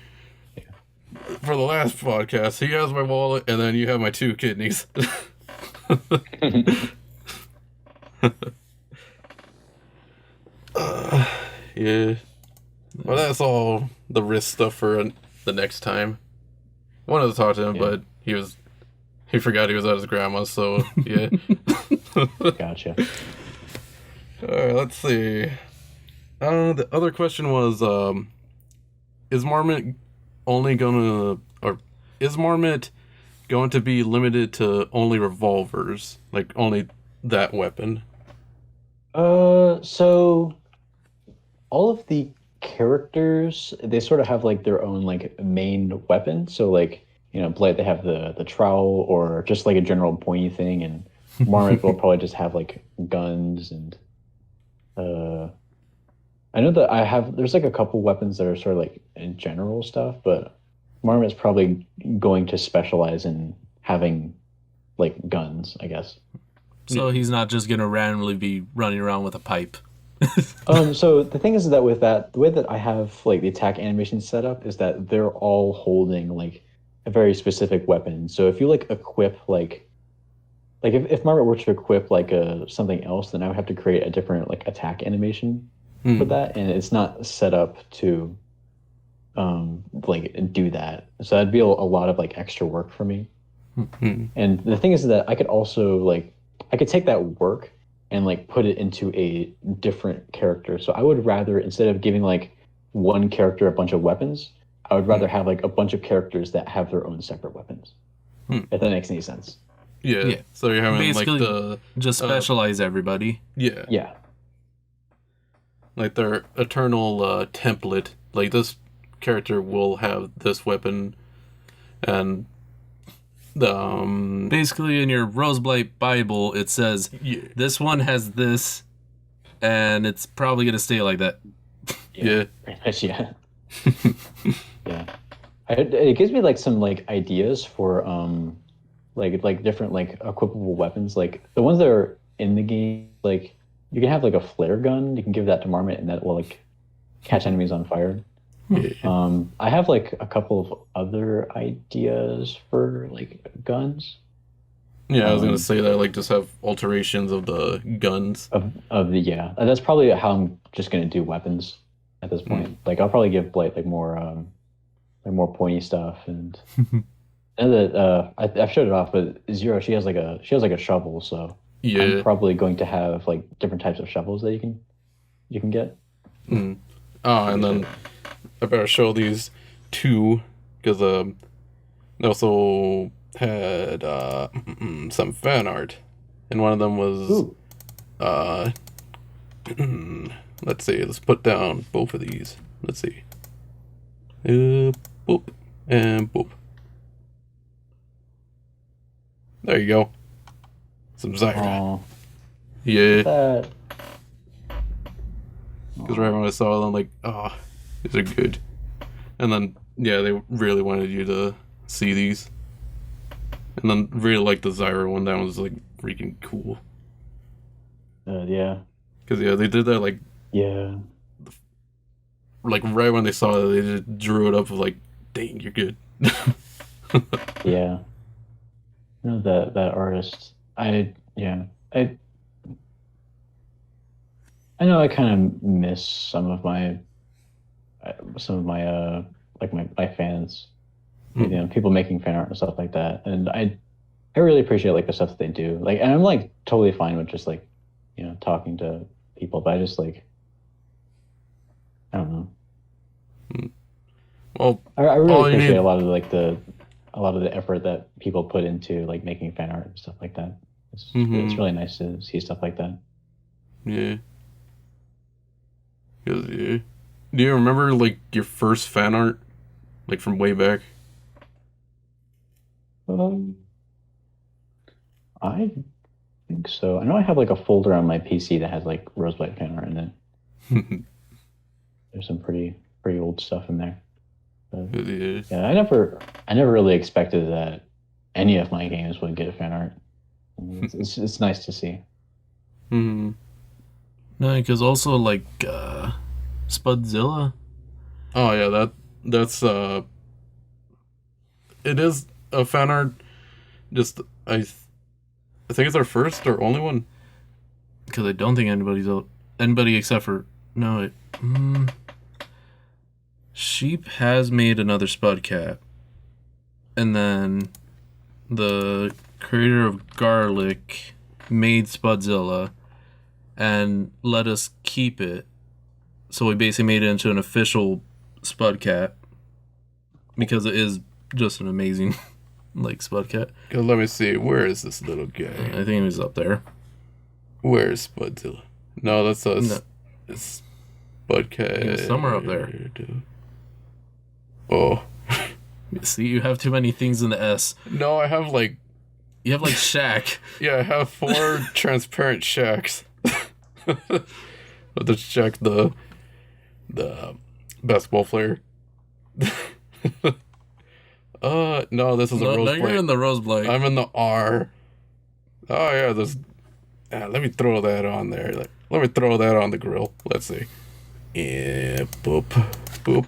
for the last podcast, he has my wallet, and then you have my 2 kidneys. Yeah. Well, that's all the risk stuff for the next time. I wanted to talk to him, but he forgot he was at his grandma's, so yeah. Gotcha. Alright, let's see. The other question was, is Marmot going to be limited to only revolvers? Like, only that weapon? So all of the characters, they sort of have like their own like main weapon. So like, you know, Blight, they have the trowel, or just like a general pointy thing, and Marmot will probably just have like guns. And I know that there's like a couple weapons that are sort of like in general stuff, but Marmot's probably going to specialize in having like guns, I guess. So he's not just gonna randomly be running around with a pipe. So the thing is that with that, the way that I have like the attack animation set up is that they're all holding like a very specific weapon. So if you like equip like if Margaret were to equip like something else, then I would have to create a different like attack animation for that, and it's not set up to like do that. So that'd be a lot of like extra work for me. And the thing is that I could also like I could take that work and like put it into a different character. So I would rather, instead of giving like one character a bunch of weapons, I would rather have like a bunch of characters that have their own separate weapons. If that makes any sense. Yeah. So you're having Basically, like the just specialize everybody. yeah. Yeah. Like their eternal template. Like this character will have this weapon, and Basically, in your Roseblight Bible, it says this one has this, and it's probably gonna stay like that. Yeah. Pretty much, yeah. Yeah. It gives me like some like ideas for like different like equipable weapons. Like the ones that are in the game, like you can have like a flare gun. You can give that to Marmot, and that will like catch enemies on fire. I have like a couple of other ideas for like guns. Yeah, I was gonna say that, like, just have alterations of the guns. Of the yeah, that's probably how I'm just gonna do weapons at this point. Like I'll probably give Blight like more pointy stuff, and and that I've showed it off, but Zero she has like a shovel, so Yeah. I'm probably going to have like different types of shovels that you can get. Oh, and then I better show these two, because they also had some fan art, and one of them was let's see, let's put down both of these. Let's see. Boop and boop. There you go. Some Zyra. Yeah. That Because right when I saw them, like, oh, these are good. And then, yeah, they really wanted you to see these. And then really like the Zyra one. That was, like, freaking cool. yeah. Because, yeah, they did that, like, Yeah. like right when they saw it, they just drew it up of, like, dang, you're good. Yeah. No, that artist. I know I kind of miss some of my like my fans, you know, people making fan art and stuff like that, and I really appreciate like the stuff that they do. Like, and I'm like totally fine with just like, you know, talking to people, but I just like, I don't know. Well, I really all you appreciate need- a lot of the effort that people put into like making fan art and stuff like that. It's really nice to see stuff like that. Yeah. 'Cause, yeah. Do you remember, like, your first fan art? Like, from way back? I think so. I know I have like a folder on my PC that has like Roseblight fan art in it. There's some pretty old stuff in there. But, Yeah. yeah, I never really expected that any of my games would get fan art. It's nice to see. Mm-hmm. No, because also like Spudzilla. Oh, yeah, that's, it is a fan art, just, I think it's our first or only one. Because I don't think anybody except for Sheep has made another Spudcat, and then the creator of Garlic made Spudzilla and let us keep it. So we basically made it into an official Spudcat because it is just an amazing like Spudcat. Let me see, where is this little guy? I think he was up there. Where's Spudzilla? No, that's us. No. It's Spudcat. He was somewhere up there. Oh. See, you have too many things in the S. No, I have like... You have like Shaq. Yeah, I have 4 transparent shacks. But the Shaq, the basketball player. No, this is a Roseblight. You're in the Roseblight. I'm in the R. Oh yeah, there's. Let me throw that on there. Let me throw that on the grill. Let's see. Yeah, boop, boop.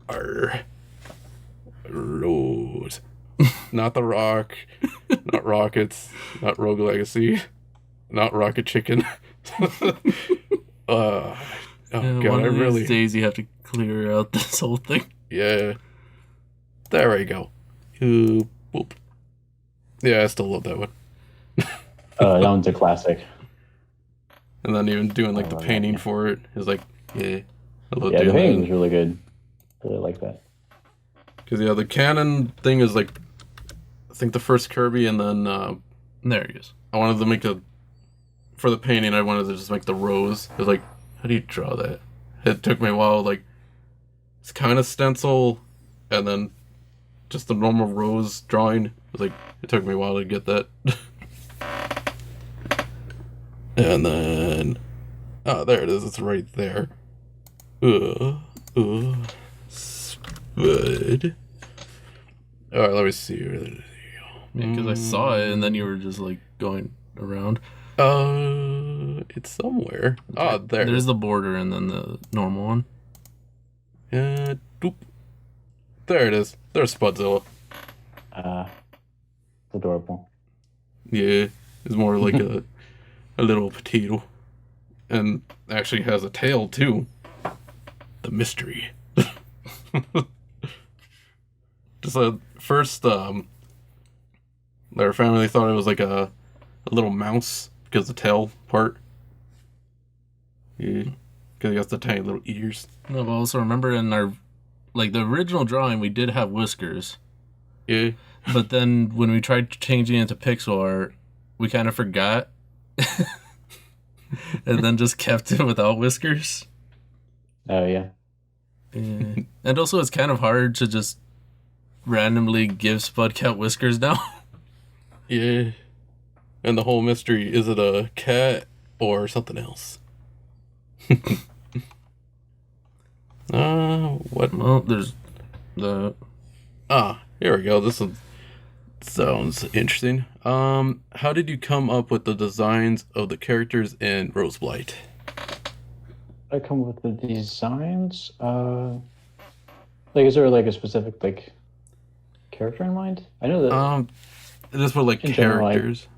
R. Rose. Not The Rock, not Rockets, not Rogue Legacy, not Rocket Chicken. Oh Yeah, god, one I of these really. days you have to clear out this whole thing. Yeah. There we go. Boop. Yeah, I still love that one. That one's a classic. And then even doing like I the love that, painting yeah. for it is like, yeah. I love Yeah, the doing painting that. was really good. Really like that. Because yeah, the canon thing is like, I think the first Kirby, and then There he is. I wanted to make for the painting, I wanted to just make the rose. It was like, how do you draw that? It took me a while, like, it's kind of stencil, and then just the normal rose drawing. It was like, it took me a while to get that. And then, there it is, it's right there. Spud. Alright, let me see. Because I saw it and then you were just like going around. It's somewhere. Oh, there. There's the border and then the normal one. Doop. There it is. There's Spudzilla. Adorable. Yeah, it's more like a little potato, and actually has a tail too. The mystery. Just first, their family thought it was like a little mouse because the tail part. Yeah, because he has the tiny little ears. No, but also remember in our, like the original drawing, we did have whiskers. Yeah. But then when we tried changing it to pixel art, we kind of forgot. And then just kept it without whiskers. Oh, yeah. Yeah. And also it's kind of hard to just randomly give Spudcat whiskers now. Yeah. And the whole mystery, is it a cat or something else? What? Well, there's the... Here we go. This one sounds interesting. How did you come up with the designs of the characters in Roseblight? I come up with the designs. Like, is there like a specific like character in mind? I know that Just for like in general, characters,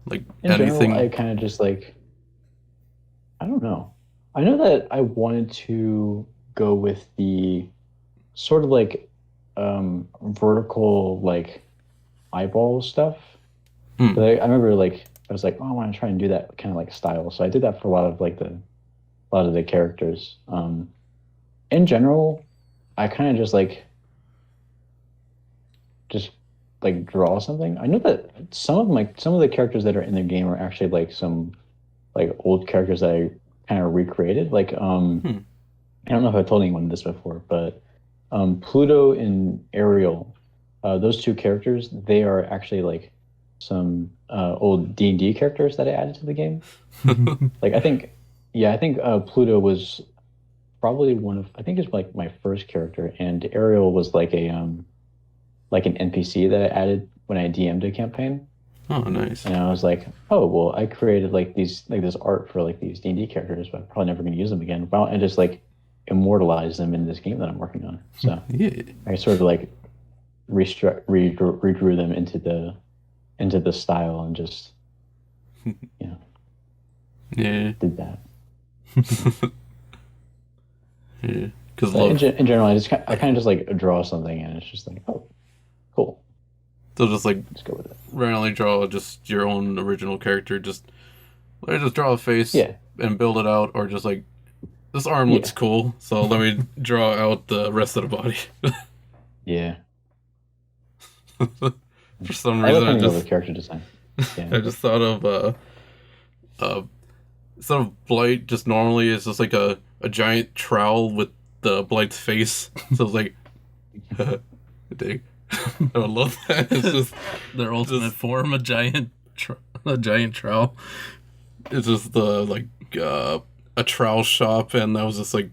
like in anything. general, I kind of just like, I don't know. I know that I wanted to go with the sort of like vertical like eyeball stuff. Mm. But I remember like I was like, oh, I want to try and do that kind of like style. So I did that for a lot of the characters. In general, I kind of just draw something. I know that some of the characters that are in the game are actually like some like old characters that I kind of recreated. Like I don't know if I told anyone this before, but Pluto and Ariel, those two characters, they are actually like some old D&D characters that I added to the game. Like I think Pluto was probably I think it's like my first character, and Ariel was like an NPC that I added when I DM'd a campaign. Oh, nice. And I was like, oh well, I created like this art for like these D&D characters, but I'm probably never going to use them again. Why don't I just like immortalize them in this game that I'm working on? So Yeah. I sort of like redrew them into the style and just Yeah. did that. Yeah. Because In general, I kind of just like draw something and it's just like, oh, cool. So just like Let's go with it. randomly draw just your own original character. Just let me just draw a face Yeah. and build it out, or just like this arm looks cool, so let me draw out the rest of the body. Yeah. For some I reason, love I coming up just with character design. Yeah. I just thought of instead of Blight, just normally it's just like a giant trowel with the Blight's face. So it's like, dig. I would love that. It's just Their ultimate form, a giant trowel. it's just the like a trowel shop, and that was just like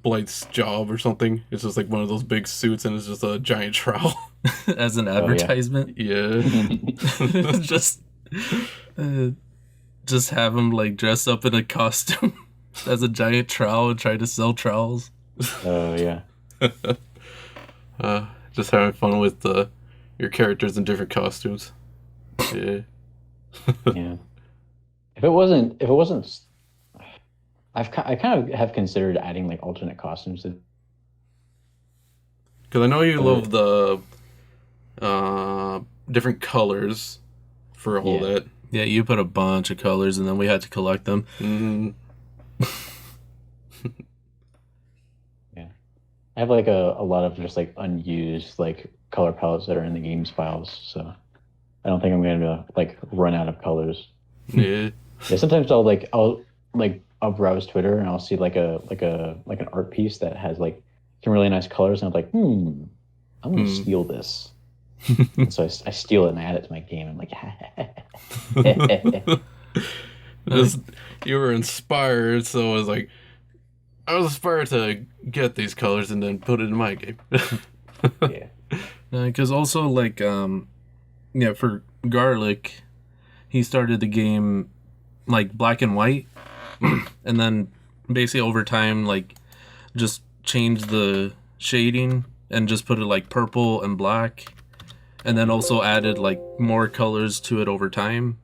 Blight's job or something. It's just like one of those big suits, and it's just a giant trowel. As an yeah. advertisement. Yeah. just have him like dress up in a costume as a giant trowel and try to sell trowels. Oh yeah. just having fun with your characters in different costumes. Yeah. Yeah. If it wasn't, I kind of have considered adding like alternate costumes. Because I know you love the different colors for all that. Yeah, you put a bunch of colors, and then we had to collect them. Mm-hmm. Yeah, I have like a lot of just like unused like color palettes that are in the games files, so I don't think I'm going to like run out of colors. Yeah. Yeah, sometimes I'll browse Twitter and I'll see like an art piece that has like some really nice colors, and I'm like, I'm gonna steal this. And so I steal it and I add it to my game. I'm like, you were inspired, so I was like, I was inspired to get these colors and then put it in my game. yeah. Because also, like, for Garlic, he started the game, like, black and white, and then basically over time, like, just changed the shading and just put it, like, purple and black, and then also added, like, more colors to it over time,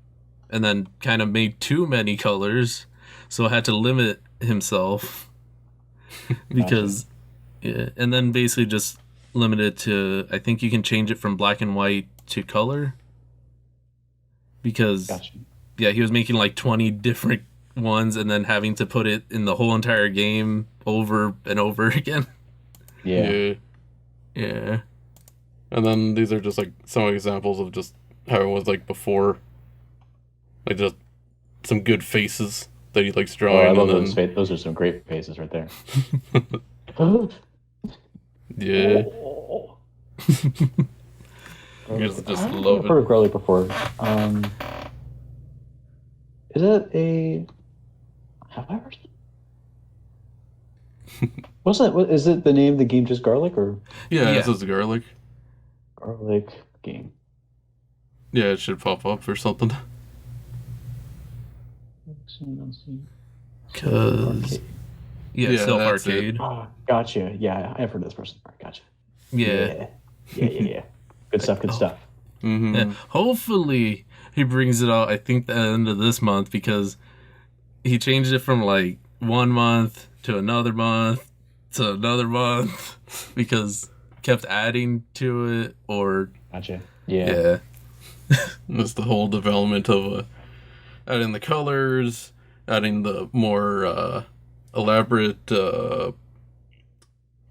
and then kind of made too many colors, so had to limit himself, because, and then basically just limited to, I think you can change it from black and white to color, because he was making like 20 different ones and then having to put it in the whole entire game over and over again. Yeah. And then these are just like some examples of just how it was like before, like just some good faces that he likes drawing. I love those are some great faces right there. Yeah. You just love it. I've heard of Garlic before. Is it a? Have I heard? Is it the name of the game just Garlic or? Yeah, this is Garlic. Garlic game. Yeah, it should pop up or something. Cause Self Arcade. Oh, gotcha. Yeah, I've heard of this person. Gotcha. Yeah. Good stuff. Good stuff. Mm-hmm. Yeah. Hopefully he brings it out. I think the end of this month, because he changed it from like 1 month to another month to another month because kept adding to it. Or gotcha. That's the whole development of adding the colors, adding the more elaborate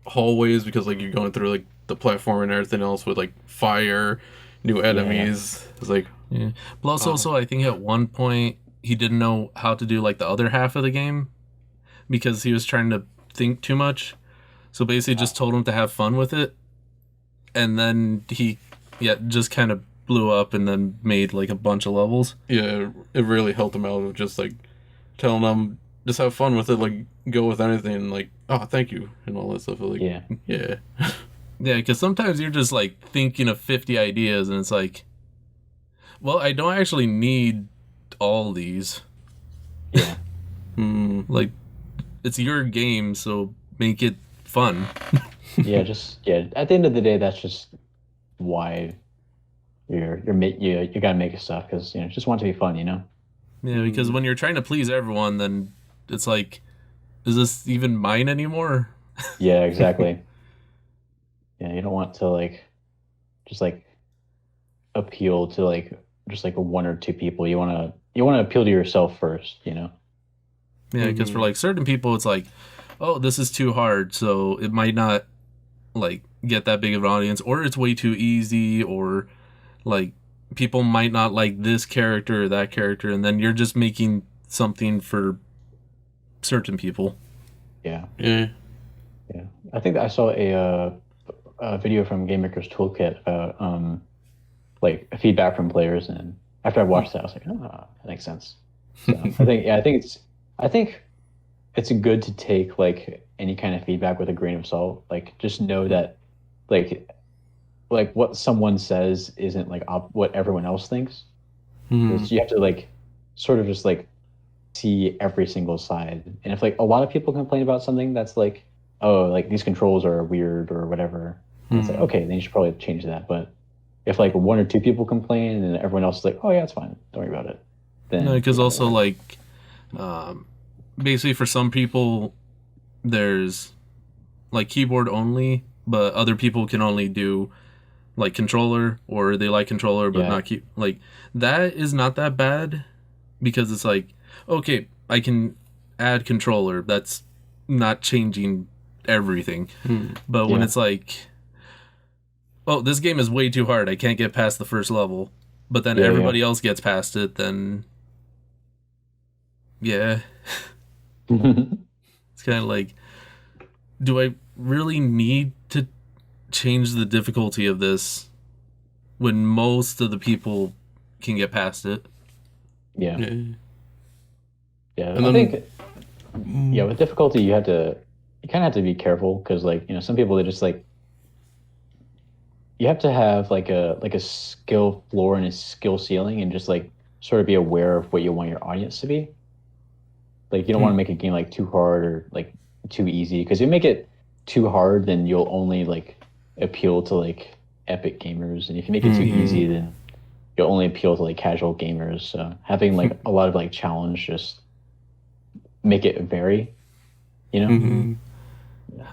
hallways, because like you're going through like the platform and everything else with like fire, new enemies. It's like Plus also I think at one point he didn't know how to do like the other half of the game because he was trying to think too much. So basically just told him to have fun with it, and then he just kind of blew up and then made like a bunch of levels. Yeah, it really helped him out with just like telling him just have fun with it, like go with anything, like thank you and all that stuff. Like yeah, because sometimes you're just like thinking of 50 ideas and it's like, well, I don't actually need all these. Yeah. Like, it's your game, so make it fun. At the end of the day, that's just why you gotta make stuff, because just want it to be fun, Yeah, because when you're trying to please everyone, then it's like, is this even mine anymore? Yeah, exactly. Yeah, you don't want to like just like appeal to like just like one or two people. You want to appeal to yourself first, Yeah, because for like certain people, it's like, oh, this is too hard, so it might not like get that big of an audience, or it's way too easy, or like people might not like this character or that character, and then you're just making something for certain people. Yeah. I think I saw a video from Game Maker's Toolkit about like feedback from players, and after I watched that, I was like, that makes sense. So I think it's good to take like any kind of feedback with a grain of salt. Like just know that like what someone says isn't like what everyone else thinks. You have to like sort of just like see every single side. And if like a lot of people complain about something that's like, oh, like these controls are weird or whatever, And it's like, okay, then you should probably change that. But if like one or two people complain and everyone else is like, oh yeah, it's fine, don't worry about it. Then No, because also like, basically for some people, there's like keyboard only, but other people can only do like controller, or they like controller but not like that is not that bad, because it's like, okay, I can add controller. That's not changing everything. But when it's like, oh, this game is way too hard, I can't get past the first level, but then everybody else gets past it, then it's kind of like, do I really need to change the difficulty of this when most of the people can get past it? Yeah. And I think with difficulty you kind of have to be careful, because like, you know, some people, they just like, you have to have like a skill floor and a skill ceiling, and just like sort of be aware of what you want your audience to be. Like, you don't want to make a game like too hard or like too easy, because if you make it too hard, then you'll only like appeal to like epic gamers, and if you make it too easy, then you'll only appeal to like casual gamers. So having like a lot of like challenge, just make it vary, you know.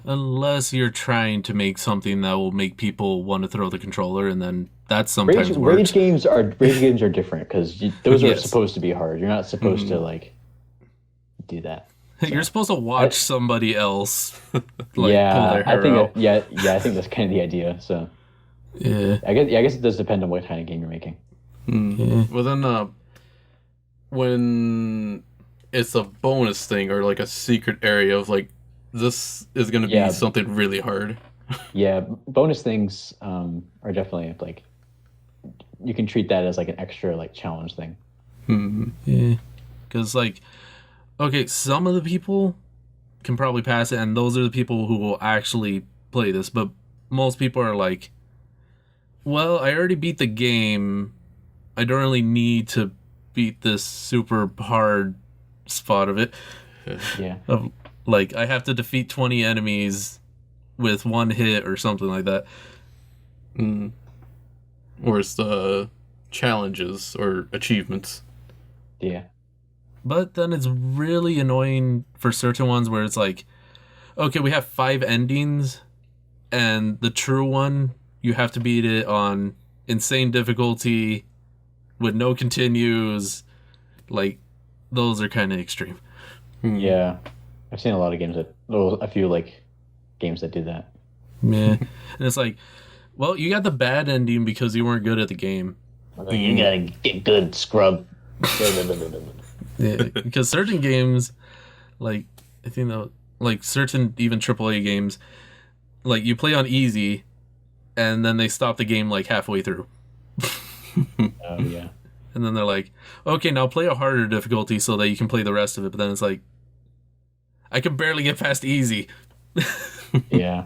Unless you're trying to make something that will make people want to throw the controller, and then that sometimes works. Rage games are different, because those are supposed to be hard. You're not supposed to like do that. So, you're supposed to watch somebody else pull their hair I think out. I think that's kind of the idea. So I guess it does depend on what kind of game you're making. Well then, when it's a bonus thing or like a secret area of like, this is going to be something really hard. Bonus things are definitely like, you can treat that as like an extra like challenge thing. Because like, okay, some of the people can probably pass it, and those are the people who will actually play this, but most people are like, well, I already beat the game, I don't really need to beat this super hard spot of it. Like, I have to defeat 20 enemies with one hit or something like that. Or it's the challenges or achievements. But then it's really annoying for certain ones where it's like, okay, we have 5 endings, and the true one, you have to beat it on insane difficulty with no continues. Like, those are kind of extreme. I've seen a lot of games a few like games that do that. And it's like, well, you got the bad ending because you weren't good at the game. You gotta get good, scrub. Because certain games, like, I think that, like, certain even AAA games, like, you play on easy, and then they stop the game like halfway through. And then they're like, okay, now play a harder difficulty so that you can play the rest of it. But then it's like, I can barely get past easy. I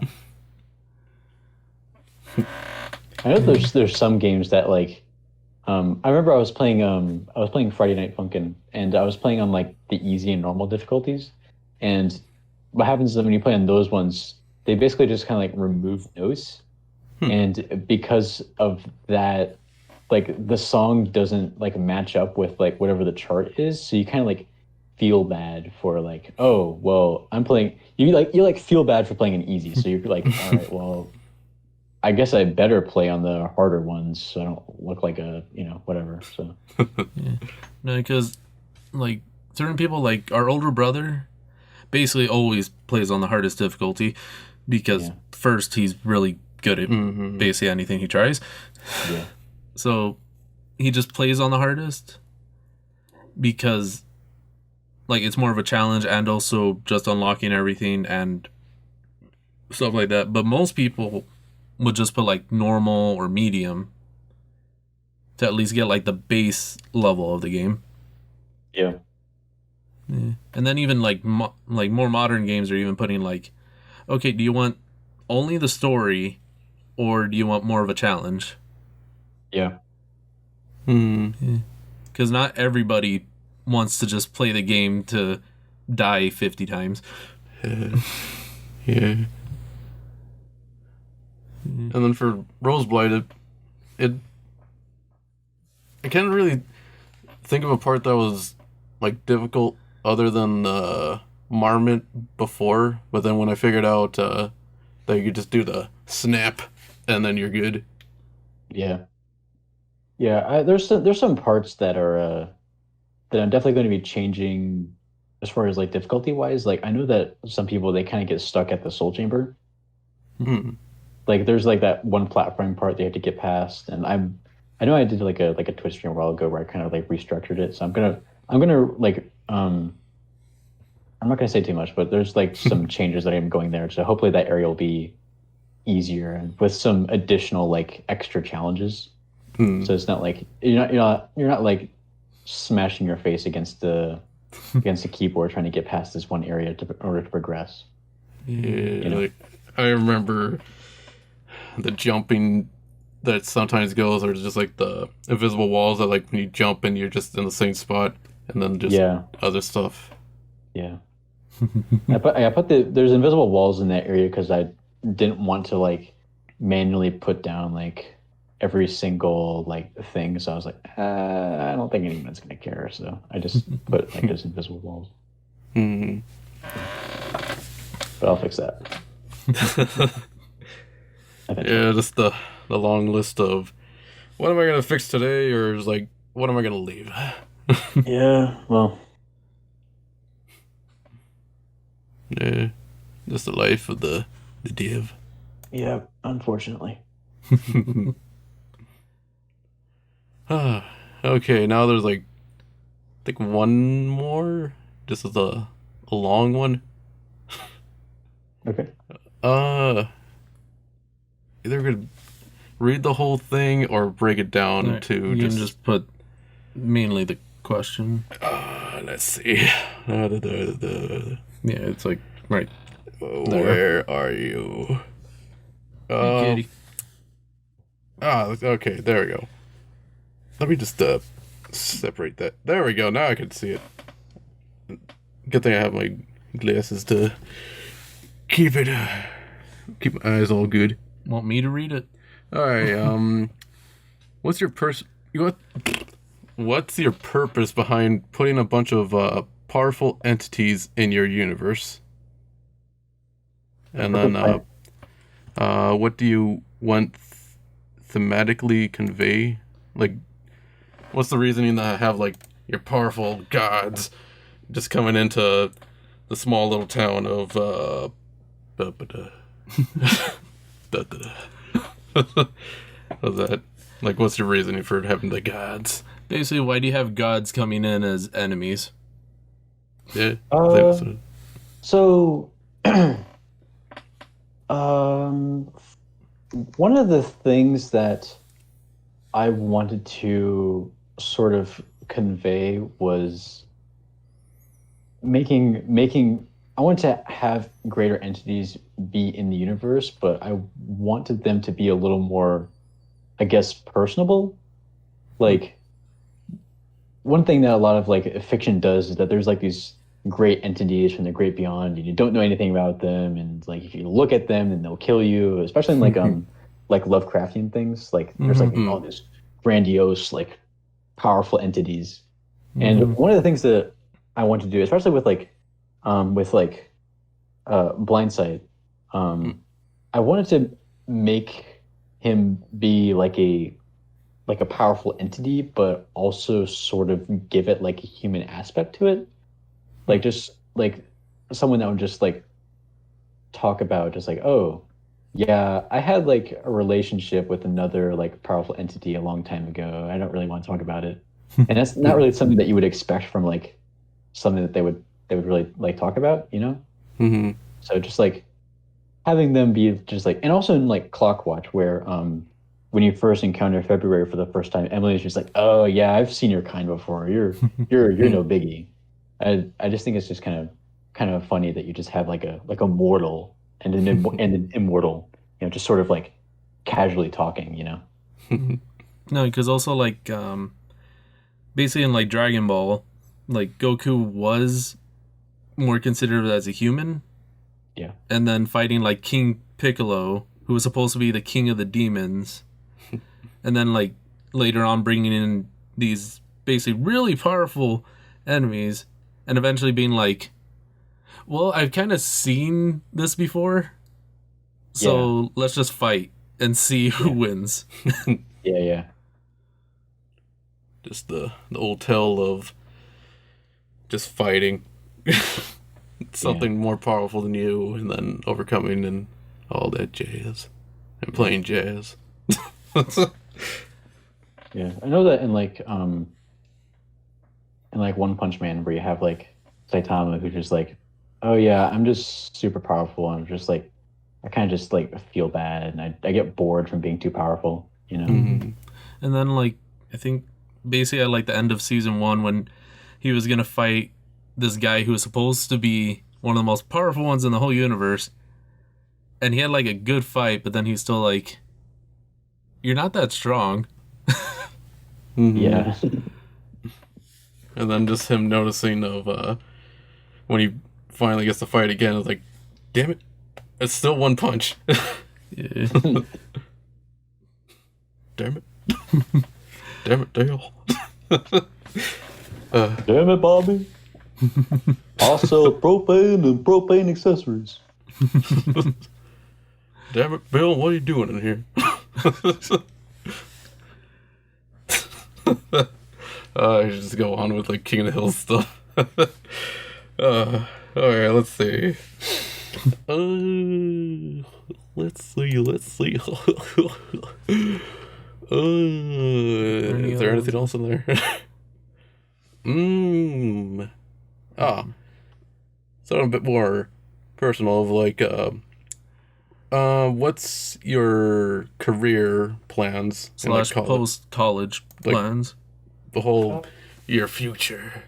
know there's some games that like, I remember I was playing Friday Night Funkin', and I was playing on like the easy and normal difficulties, and what happens is that when you play on those ones, they basically just kind of like remove notes, and because of that, like the song doesn't like match up with like whatever the chart is, so you kind of like feel bad for like, oh well, I'm playing, you feel bad for playing an easy, so you're like, all right, well, I guess I better play on the harder ones so I don't look like a, whatever. So no, because like certain people, like our older brother, basically always plays on the hardest difficulty, because first, he's really good at basically anything he tries. So he just plays on the hardest because like it's more of a challenge, and also just unlocking everything and stuff like that. But most people would just put like normal or medium to at least get like the base level of the game. And then even like like more modern games are even putting like, okay, do you want only the story, or do you want more of a challenge? Because not everybody wants to just play the game to die 50 times. And then for Roseblight, it I can't really think of a part that was like difficult other than Marmot before, but then when I figured out that you could just do the snap and then you're good. Yeah. Yeah, there's some parts that are that I'm definitely going to be changing as far as like difficulty wise. Like I know that some people they kind of get stuck at the soul chamber. Hmm. Like there's like that one platforming part they have to get past, and I know I did like a Twitch stream a while ago where I kind of like restructured it. So I'm gonna like I'm not gonna say too much, but there's like some changes that I'm going there. So hopefully that area will be easier and with some additional like extra challenges. Hmm. So it's not like you're not like smashing your face against the keyboard trying to get past this one area in order to progress. Yeah, like I remember the jumping that sometimes goes, or just like the invisible walls that like when you jump and you're just in the same spot, and then just other stuff. Yeah. I put there's invisible walls in that area because I didn't want to like manually put down like every single like thing. So I was like, I don't think anyone's gonna care. So I just put like those invisible walls. Mm. But I'll fix that. Yeah, just the long list of what am I gonna fix today, or is like what am I gonna leave? Yeah, well. Yeah, just the life of the dev. Yeah, unfortunately. Okay, now there's like I think one more. This is a long one. Okay. Either could read the whole thing or break it down Right. to You can just put mainly the question. Let's see. Yeah, it's like right. Where are you? Kitty. Okay, there we go. Let me just separate that. There we go. Now I can see it. Good thing I have my glasses to keep my eyes all good. Want me to read it? All right. What's your What's your purpose behind putting a bunch of powerful entities in your universe? And then, what do you want thematically convey? Like, what's the reasoning to have like your powerful gods just coming into the small little town of How's that? Like, what's your reasoning for having the gods? Basically, why do you have gods coming in as enemies? Yeah. So, one of the things that I wanted to sort of convey was making I want to have greater entities be in the universe, but I wanted them to be a little more, I guess, personable. Like, one thing that a lot of like fiction does is that there's like these great entities from the great beyond, and you don't know anything about them, and like if you look at them, then they'll kill you. Especially in like Lovecraftian things. Like there's like all these grandiose, like powerful entities. And one of the things that I want to do, especially with Blindsight, I wanted to make him be like a powerful entity, but also sort of give it like a human aspect to it. Like just like someone that would just like talk about just like, oh yeah, I had like a relationship with another like powerful entity a long time ago. I don't really want to talk about it. And that's not really something that you would expect from like something that they would really like talk about, you know? Mm-hmm. So just like having them be just like, and also in like Clockwatch where when you first encounter February for the first time, Emily's just like, oh yeah, I've seen your kind before. You're no biggie. I just think it's just kind of funny that you just have like a mortal and an immortal, you know, just sort of like casually talking, you know? No, because also like basically in like Dragon Ball, like Goku was more considered as a human. Yeah. And then fighting like King Piccolo, who was supposed to be the king of the demons, and then like later on bringing in these basically really powerful enemies, and eventually being like, well, I've kind of seen this before, so let's just fight and see who wins. Yeah. Just the old tale of just fighting something more powerful than you, and then overcoming and all that jazz, and playing jazz. Yeah, I know that in One Punch Man, where you have like Saitama, who's just like, oh yeah, I'm just super powerful, and I'm just like, I kind of just like feel bad, and I get bored from being too powerful, you know. Mm-hmm. And then like I think basically at like the end of season 1, when he was gonna fight this guy who was supposed to be one of the most powerful ones in the whole universe, and he had like a good fight, but then he's still like, you're not that strong. Yeah. And then just him noticing of when he finally gets to fight again, it's like, damn it, it's still one punch. Yeah. Damn it. Damn it, Dale. Damn it, Bobby. Also, propane and propane accessories. Damn it, Bill, what are you doing in here? I should just go on with like King of the Hill stuff. Alright, let's see. Let's see. Is there anything else in there? Something a bit more personal of like, what's your career plans / post-college plans? The whole, your future.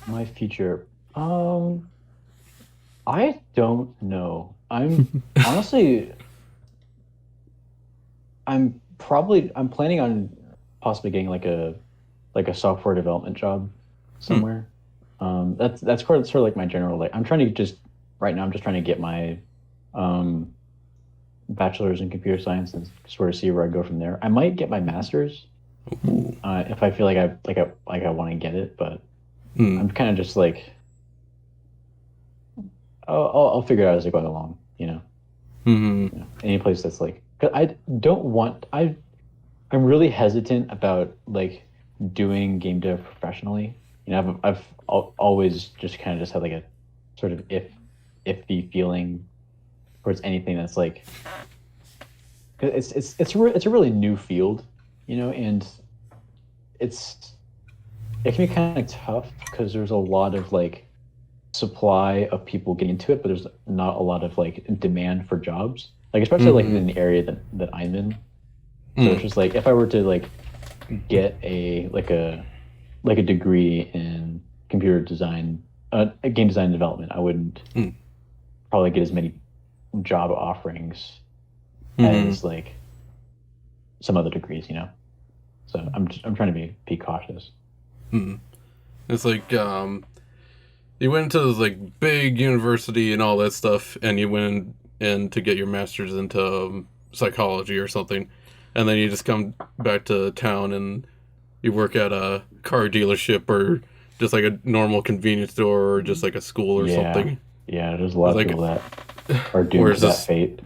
My future. I don't know. I'm honestly, I'm planning on possibly getting like a software development job somewhere. That's sort of like my general, like, I'm trying to just right now I'm just trying to get my bachelor's in computer science and sort of see where I go from there. I might get my master's if I feel like I want to get it, but I'm kind of just like, I'll figure it out as I go along, you know. You know, any place that's like, 'cause I'm really hesitant about like doing game dev professionally. You know, I've always just kind of just had like a sort of iffy feeling towards anything that's like, it's a really new field, you know, and it can be kind of tough because there's a lot of like supply of people getting into it, but there's not a lot of like demand for jobs, like especially like in the area that I'm in. So it's just like, if I were to like get a degree in computer design, game design development, I wouldn't probably get as many job offerings as like some other degrees, you know. So I'm trying to be cautious. It's like you went into this like big university and all that stuff, and you went in to get your master's into psychology or something, and then you just come back to town and you work at a car dealership or just like a normal convenience store or just like a school or something. Yeah, there's a lot of people that are doomed to that fate.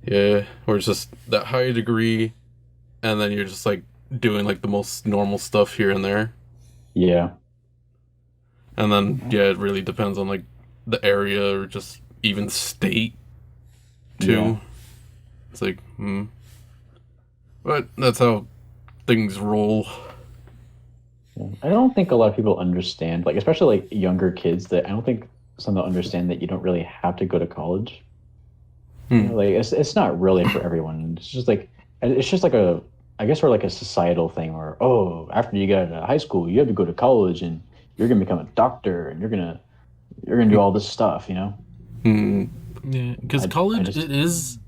Yeah, or it's just that high degree, and then you're just like doing like the most normal stuff here and there. Yeah. And then, yeah, it really depends on like the area or just even state too. Yeah. It's like, but that's how things roll. I don't think a lot of people understand, like especially like younger kids, that I don't think some don't understand that you don't really have to go to college. You know, like it's not really for everyone. It's just like I guess we're like a societal thing where, oh, after you get out of high school, you have to go to college and you're gonna become a doctor and you're gonna do all this stuff, you know. Yeah, because college it is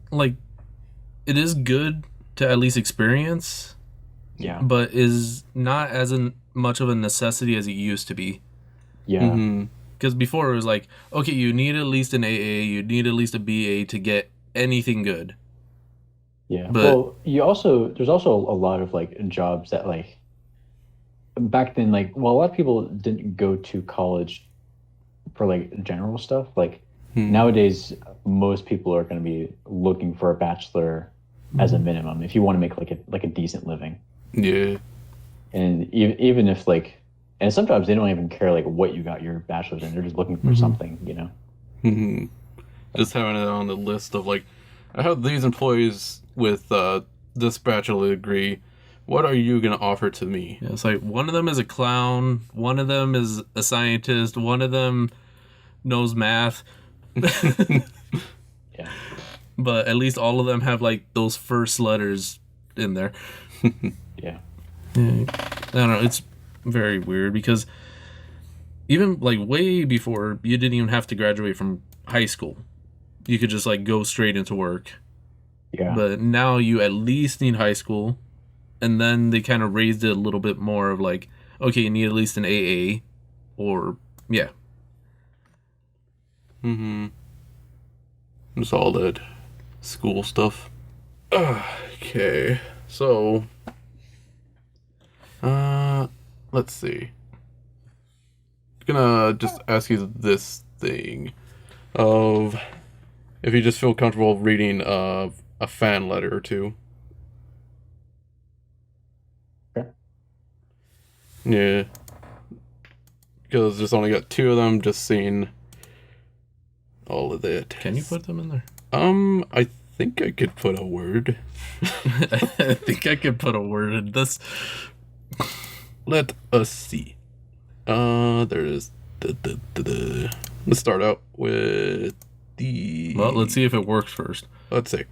good to at least experience. Yeah. But is not as much of a necessity as it used to be. Yeah. Because before it was like, okay, you need at least an AA, you need at least a BA to get anything good. Yeah. But Well, there's also a lot of like jobs that like back then, like, well, a lot of people didn't go to college for like general stuff. Like nowadays, most people are going to be looking for a bachelor as a minimum if you want to make like a decent living. Yeah. And even if like, and sometimes they don't even care like what you got your bachelor's in. They're just looking for something, you know. Hmm. Just having it on the list of like, I have these employees with this bachelor degree. What are you gonna offer to me? yeah, it's like one of them is a clown, one of them is a scientist, one of them knows math. Yeah. But at least all of them have like those first letters in there. Yeah. I don't know. It's very weird because even like way before, you didn't even have to graduate from high school. You could just like go straight into work. Yeah. But now you at least need high school. And then they kind of raised it a little bit more of like, okay, you need at least an AA or, yeah. Just all that school stuff. Okay, so let's see. Gonna just ask you this thing of if you just feel comfortable reading a fan letter or two. Okay. Yeah, because there's only got two of them. Just seeing all of that. Can you put them in there? I think I could put a word. I think I could put a word in this. Let us see. There is. Let's start out with the. Well, let's see if it works first. Let's see.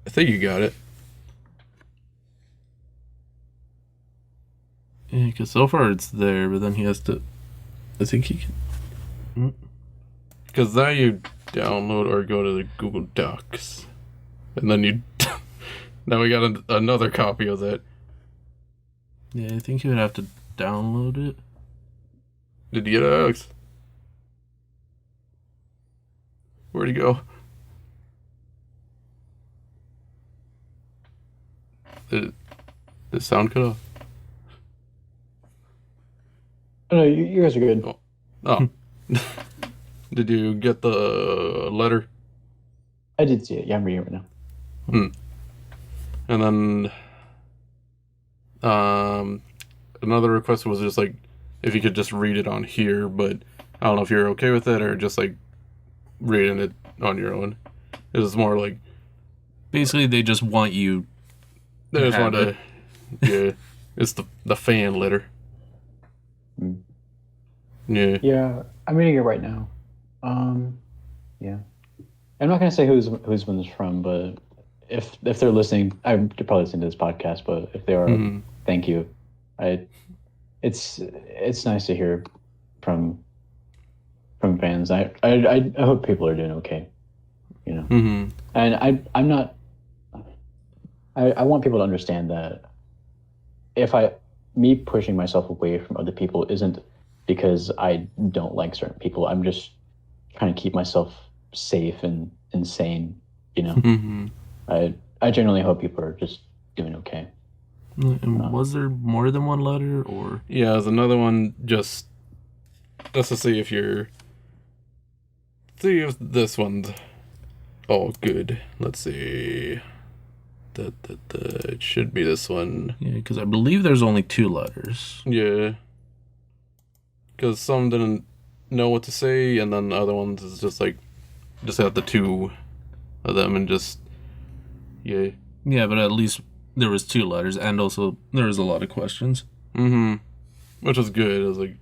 I think you got it. Yeah, because so far it's there, but then he has to. I think he can. Because now you download or go to the Google Docs, and then you. Now we got another copy of that. Yeah, I think you would have to download it. Did you get it, Alex? Where'd he go? Did the sound cut off? Oh, no, you guys are good. Oh. Did you get the letter? I did see it. Yeah, I'm reading it right now. And then another request was just like if you could just read it on here, but I don't know if you're okay with it or just like reading it on your own. It was more like Basically, they just want you. they just have want to. Yeah, it's the fan letter. Yeah. Yeah, I'm reading it right now. Yeah. I'm not gonna say who's one is from, but if they're listening, I'm probably listening to this podcast. But if they are, thank you. It's nice to hear from fans. I hope people are doing okay. You know, and I'm not. I want people to understand that me pushing myself away from other people isn't because I don't like certain people. I'm just trying to keep myself safe and sane. You know, I generally hope people are just doing okay. And was there more than one letter, or? Yeah, there's another one just to see if this one's all good. Let's see. It should be this one. Yeah, because I believe there's only 2 letters. Yeah. Because some didn't know what to say, and then the other ones is just like, just have the 2 of them and just, yeah. Yeah, but at least there was 2 letters, and also there was a lot of questions. Which was good. It was like,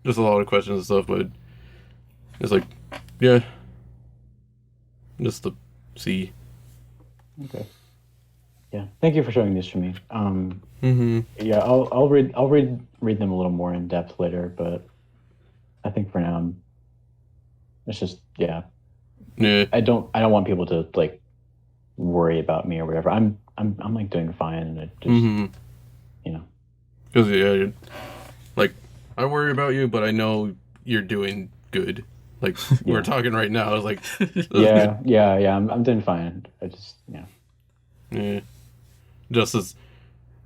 just a lot of questions and stuff, but it's like, yeah. Just to see. Okay. Yeah. Thank you for showing this to me. Yeah, I'll read them a little more in depth later, but I think for now, it's just Yeah. I don't want people to like worry about me or whatever. I'm like doing fine, and it just you know. Because yeah, like I worry about you, but I know you're doing good. Like we're talking right now. I was like, yeah. I'm doing fine. I just yeah. Just as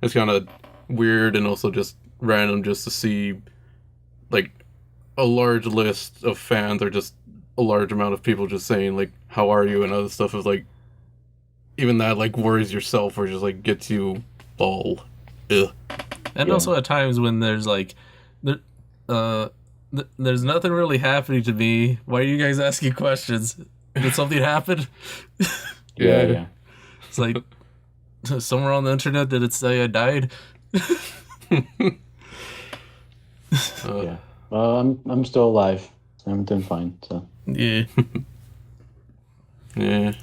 it's kind of weird and also just random just to see like a large list of fans or just a large amount of people just saying like how are you and other stuff is like even that like worries yourself or just like gets you all ugh. And also at times when there's like there's nothing really happening to me. Why are you guys asking questions? Did something happen? yeah. It's like somewhere on the internet did it say I died? Yeah. Well, I'm still alive. I'm doing fine. So Yeah. Yeah.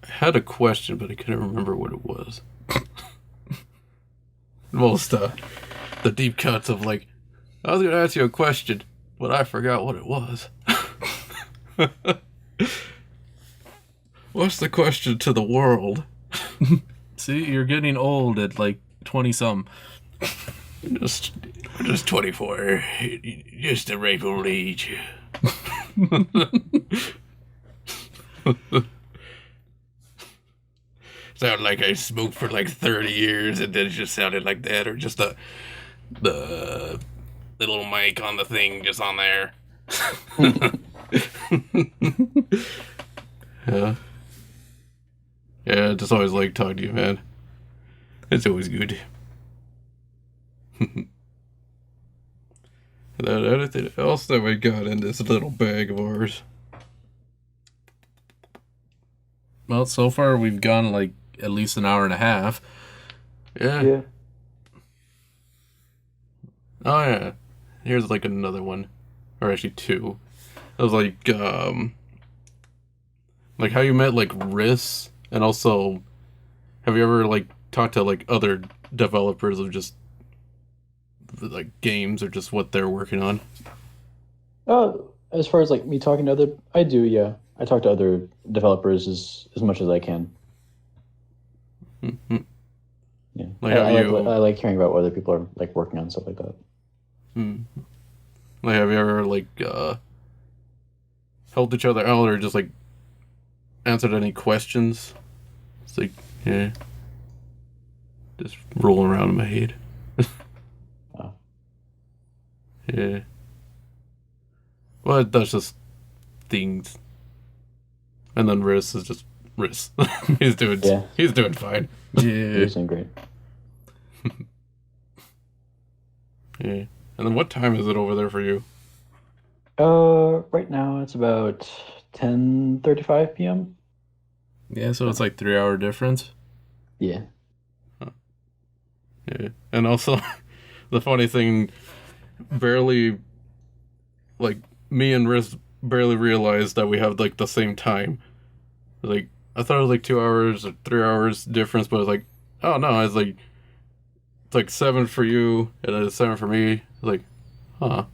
I had a question, but I couldn't remember what it was. Most the deep cuts of like, I was gonna ask you a question, but I forgot what it was. What's the question to the world? See, you're getting old at like 20-some. Just 24. Just a ripe old age. Sound like I smoked for like 30 years and then it just sounded like that, or just the little mic on the thing just on there. Yeah, just always like talking to you, man. It's always good. Anything else that we got in this little bag of ours? Well, so far we've gone like at least an hour and a half. Yeah. Oh yeah. Here's like another one, or actually two. It was like how you met like Riss, and also have you ever like talked to like other developers of just like games or just what they're working on? As far as like me talking to other, I do. Yeah, I talk to other developers as much as I can. Mm-hmm. Yeah, Like I like hearing about what other people are like working on, stuff like that. Like, have you ever like helped each other out or just like answered any questions? It's like, yeah, just rolling around in my head. Oh. Yeah. Well, that's just things. And then Riss is just Riss. He's doing fine. Yeah. You're doing great. Yeah. And then what time is it over there for you? Right now it's about 10:35 p.m. Yeah, so it's like 3-hour difference. Yeah. Yeah. And also, the funny thing, barely, like, me and Riz barely realized that we have, like, the same time. Like, I thought it was, like, 2 hours or 3 hours difference, but it's like, oh, no, it's like 7 for you, and then it's 7 for me. Like, huh.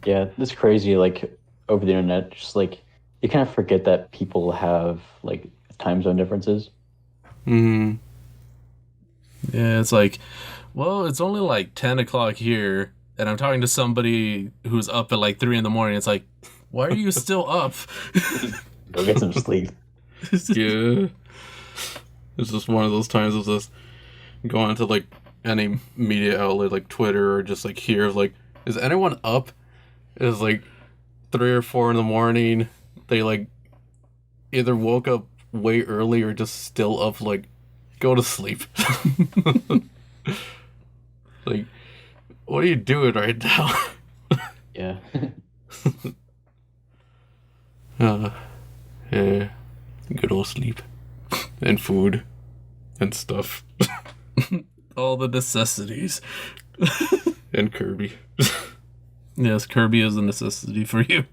Yeah, it's crazy, like, over the internet, just, like, you kind of forget that people have, like, time zone differences. Mm-hmm. Yeah, it's like, well, it's only like 10 o'clock here, and I'm talking to somebody who's up at like 3 in the morning. It's like, why are you still up? Go get some sleep. Yeah. It's just one of those times of just going to like any media outlet like Twitter or just like here, like, is anyone up? It's like 3 or 4 in the morning. They like either woke up way early or just still up, like, go to sleep. Like, what are you doing right now? Yeah. Yeah. Good old sleep. And food. And stuff. All the necessities. And Kirby. Yes, Kirby is a necessity for you.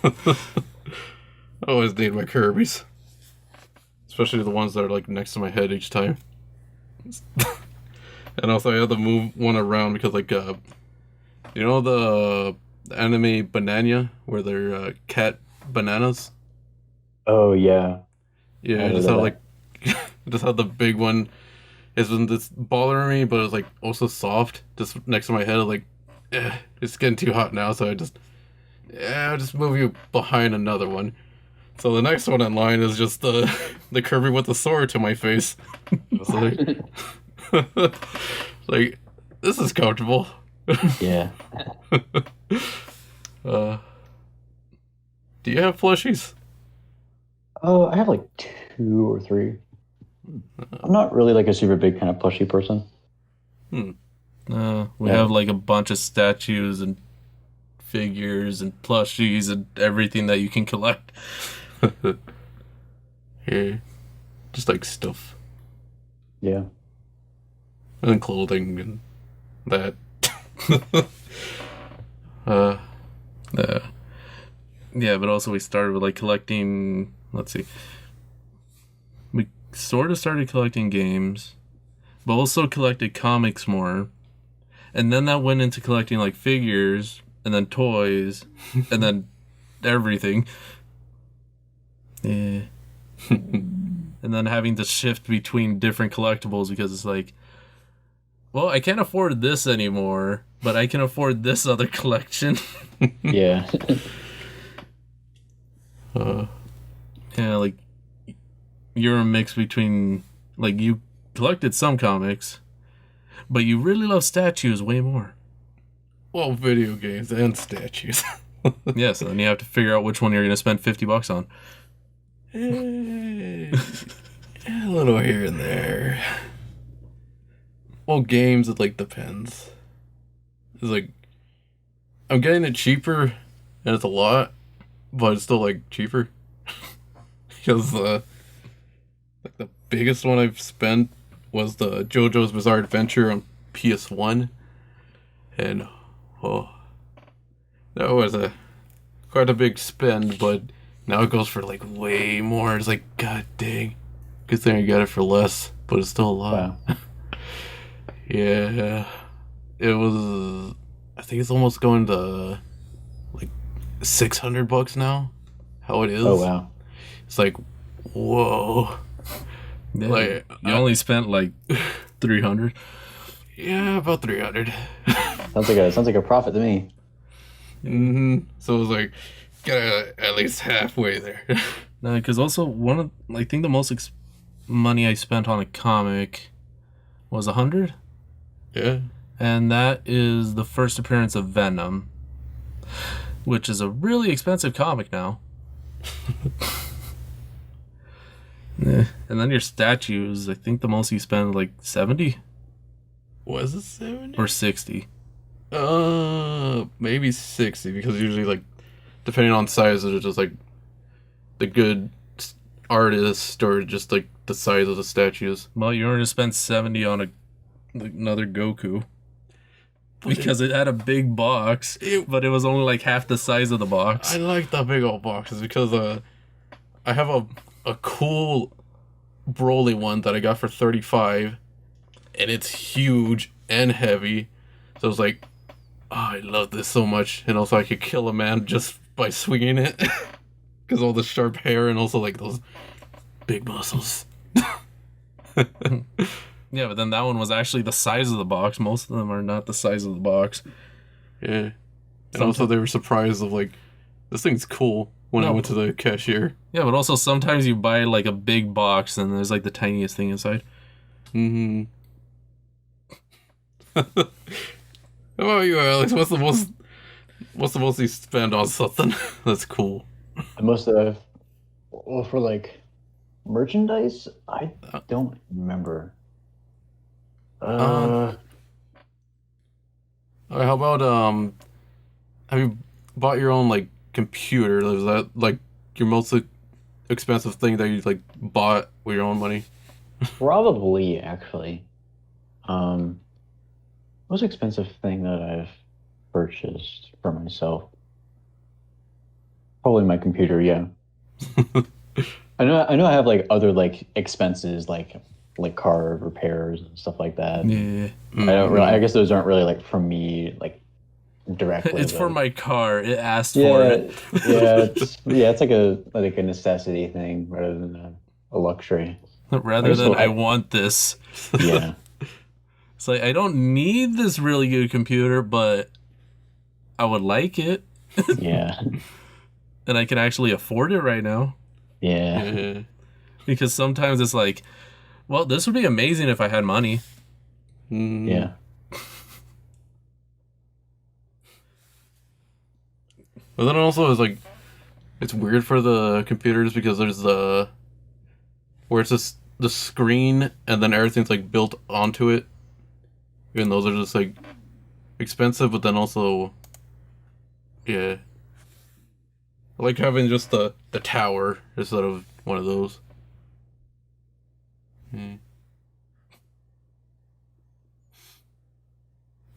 I always need my Kirby's. Especially the ones that are like next to my head each time. And also I had to move one around because like you know the anime Banana where they're cat bananas? Oh, yeah. Yeah, just how like just how the big one is when it's bothering me, but it's like also soft just next to my head, like, it's getting too hot now, so I'll just move you behind another one. So the next one in line is just the Kirby with the sword to my face. Like, this is comfortable. Yeah. Do you have plushies? Oh, I have like 2 or 3. I'm not really like a super big kind of plushie person. We have like a bunch of statues and figures and plushies and everything that you can collect. Yeah, just like stuff. Yeah. And clothing and that. Yeah, but also we started with like collecting. Let's see. We sort of started collecting games, but also collected comics more. And then that went into collecting like figures and then toys and then everything. Yeah. And then having to shift between different collectibles because it's like, well, I can't afford this anymore, but I can afford this other collection. Yeah. Yeah, like, you're a mix between, like, you collected some comics, but you really love statues way more. Well, video games and statues. Yeah, so then you have to figure out which one you're going to spend $50 on. A little here and there. Well, games, it like depends. It's like, I'm getting it cheaper, and it's a lot, but it's still like cheaper. Because like the biggest one I've spent was the JoJo's Bizarre Adventure on PS1, and that was quite a big spend. But now it goes for like way more. It's like, god dang, good thing I got it for less, but it's still a lot. Wow. Yeah, it was. I think it's almost going to like $600 now. How it is? Oh wow. It's like, whoa. Yeah, Like, you only spent like $300. Yeah, about 300. Sounds like a profit to me. So it was like, gotta at least halfway there. No, because also I think the most money I spent on a comic was 100. Yeah. And that is the first appearance of Venom, which is a really expensive comic now. Yeah. And then your statues, I think the most you spend like 70 Was it 70? or 60. Maybe 60, because usually, like, depending on size, it's just like the good artist or just like the size of the statues. Well, you already spent 70 on another Goku. Because it had a big box, but it was only like half the size of the box. I like the big old boxes because I have a cool Broly one that I got for $35, and it's huge and heavy. So I was like, oh, I love this so much, and also I could kill a man just by swinging it, because all the sharp hair and also like those big muscles. Yeah, but then that one was actually the size of the box. Most of them are not the size of the box. Yeah. And also they were surprised of like, this thing's cool when I went to the cashier. Yeah, but also sometimes you buy like a big box and there's like the tiniest thing inside. How about you, Alex? What's the most you spend on something that's cool? The most that for like merchandise, I don't remember. How about have you bought your own like computer? Is that like your most expensive thing that you like bought with your own money? Probably, actually. Most expensive thing that I've purchased for myself. Probably my computer, yeah. I know I have like other like expenses like car repairs and stuff like that. Yeah. I guess those aren't really like from me like directly. It's for my car. It asked yeah, for it. it's like a necessity thing rather than a luxury. Rather than I want this. Yeah. It's like I don't need this really good computer, but I would like it, Yeah. and I can actually afford it right now. Yeah. Because sometimes it's like, well, this would be amazing if I had money. Yeah. But then also it's like, it's weird for the computers because there's where it's just the screen and then everything's like built onto it. Even those are just like expensive, but then also, yeah. I like having just the tower instead of one of those.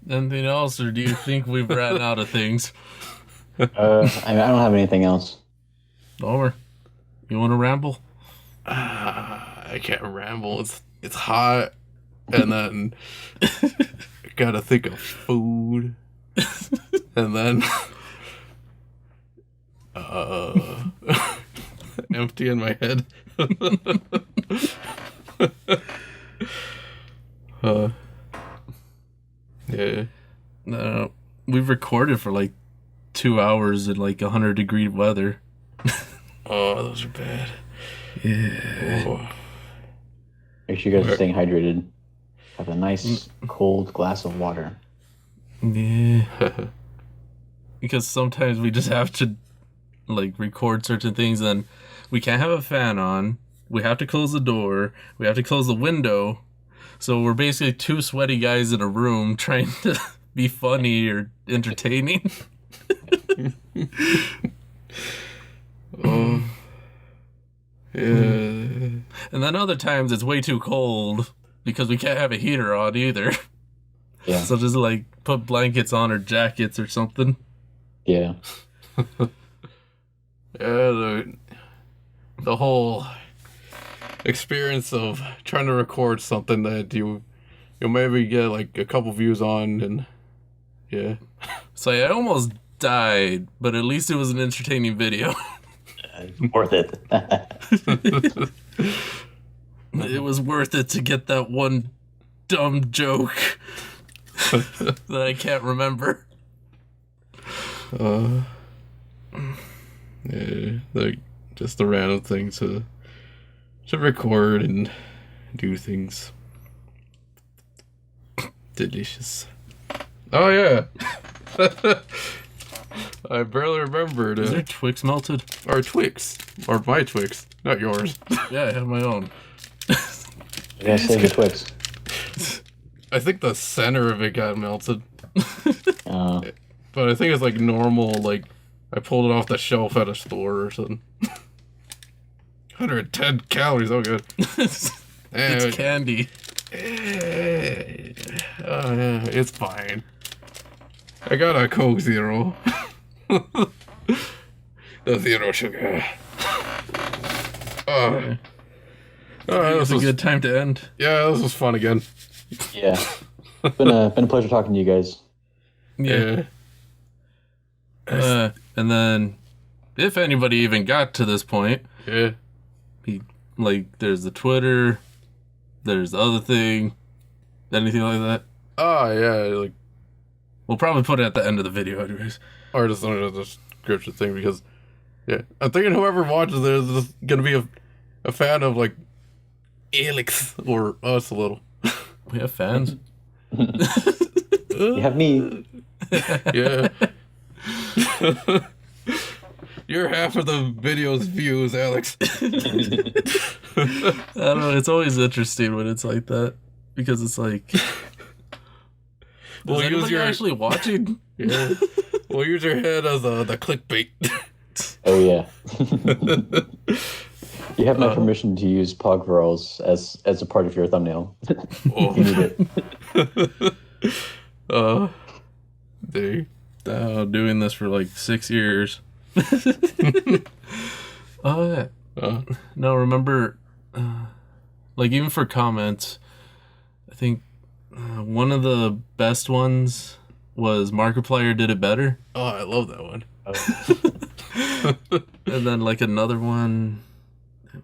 Anything else, or do you think we've ran out of things? I don't have anything else. Homer, you want to ramble? I can't ramble. It's hot, and then gotta think of food, and then empty in my head. Yeah. No, we've recorded for like 2 hours in like 100-degree weather. Oh, those are bad. Yeah. Oh. Make sure you guys are staying hydrated. Have a nice cold glass of water. Yeah. Because sometimes we just have to like record certain things, and we can't have a fan on. We have to close the door. We have to close the window. So we're basically two sweaty guys in a room trying to be funny or entertaining. Oh. Yeah. And then other times it's way too cold because we can't have a heater on either. Yeah. So just like put blankets on or jackets or something. Yeah. Yeah, the whole experience of trying to record something that you'll maybe get like a couple views on, and yeah. So I almost died, but at least it was an entertaining video. Worth it. It was worth it to get that one dumb joke that I can't remember. Yeah, like just the random thing to record and do things. Delicious. Oh yeah. I barely remembered. Is there Twix melted? Or Twix. Or my Twix. Not yours. Yeah, I have my own. You gotta save the Twix. I think the center of it got melted. Uh, But I think it's like normal, like I pulled it off the shelf at a store or something. 110 calories, oh good. It's candy. Oh yeah, it's fine. I got a Coke Zero. The zero sugar. Oh, It was this a good time to end. Yeah, this was fun again. yeah. Been a pleasure talking to you guys. Yeah. And then, if anybody even got to this point, Yeah. there's the Twitter, there's the other thing, anything like that. Oh yeah, like We'll probably put it at the end of the video, anyways. or just under the description thing because yeah, I'm thinking whoever watches this is gonna be a fan of like Alex or us a little. We have fans. You have me. Yeah. You're half of the video's views, Alex. I don't know. It's always interesting when it's like that because it's like, We'll is use anybody actually watching? Yeah. We'll use your head as the clickbait. Oh yeah. You have my permission to use Pogveralls as a part of your thumbnail. Oh. You need it. Dude. Doing this for like 6 years. Oh yeah. No, remember, like even for comments, I think one of the best ones was Markiplier did it better. Oh, I love that one. And then like another one, I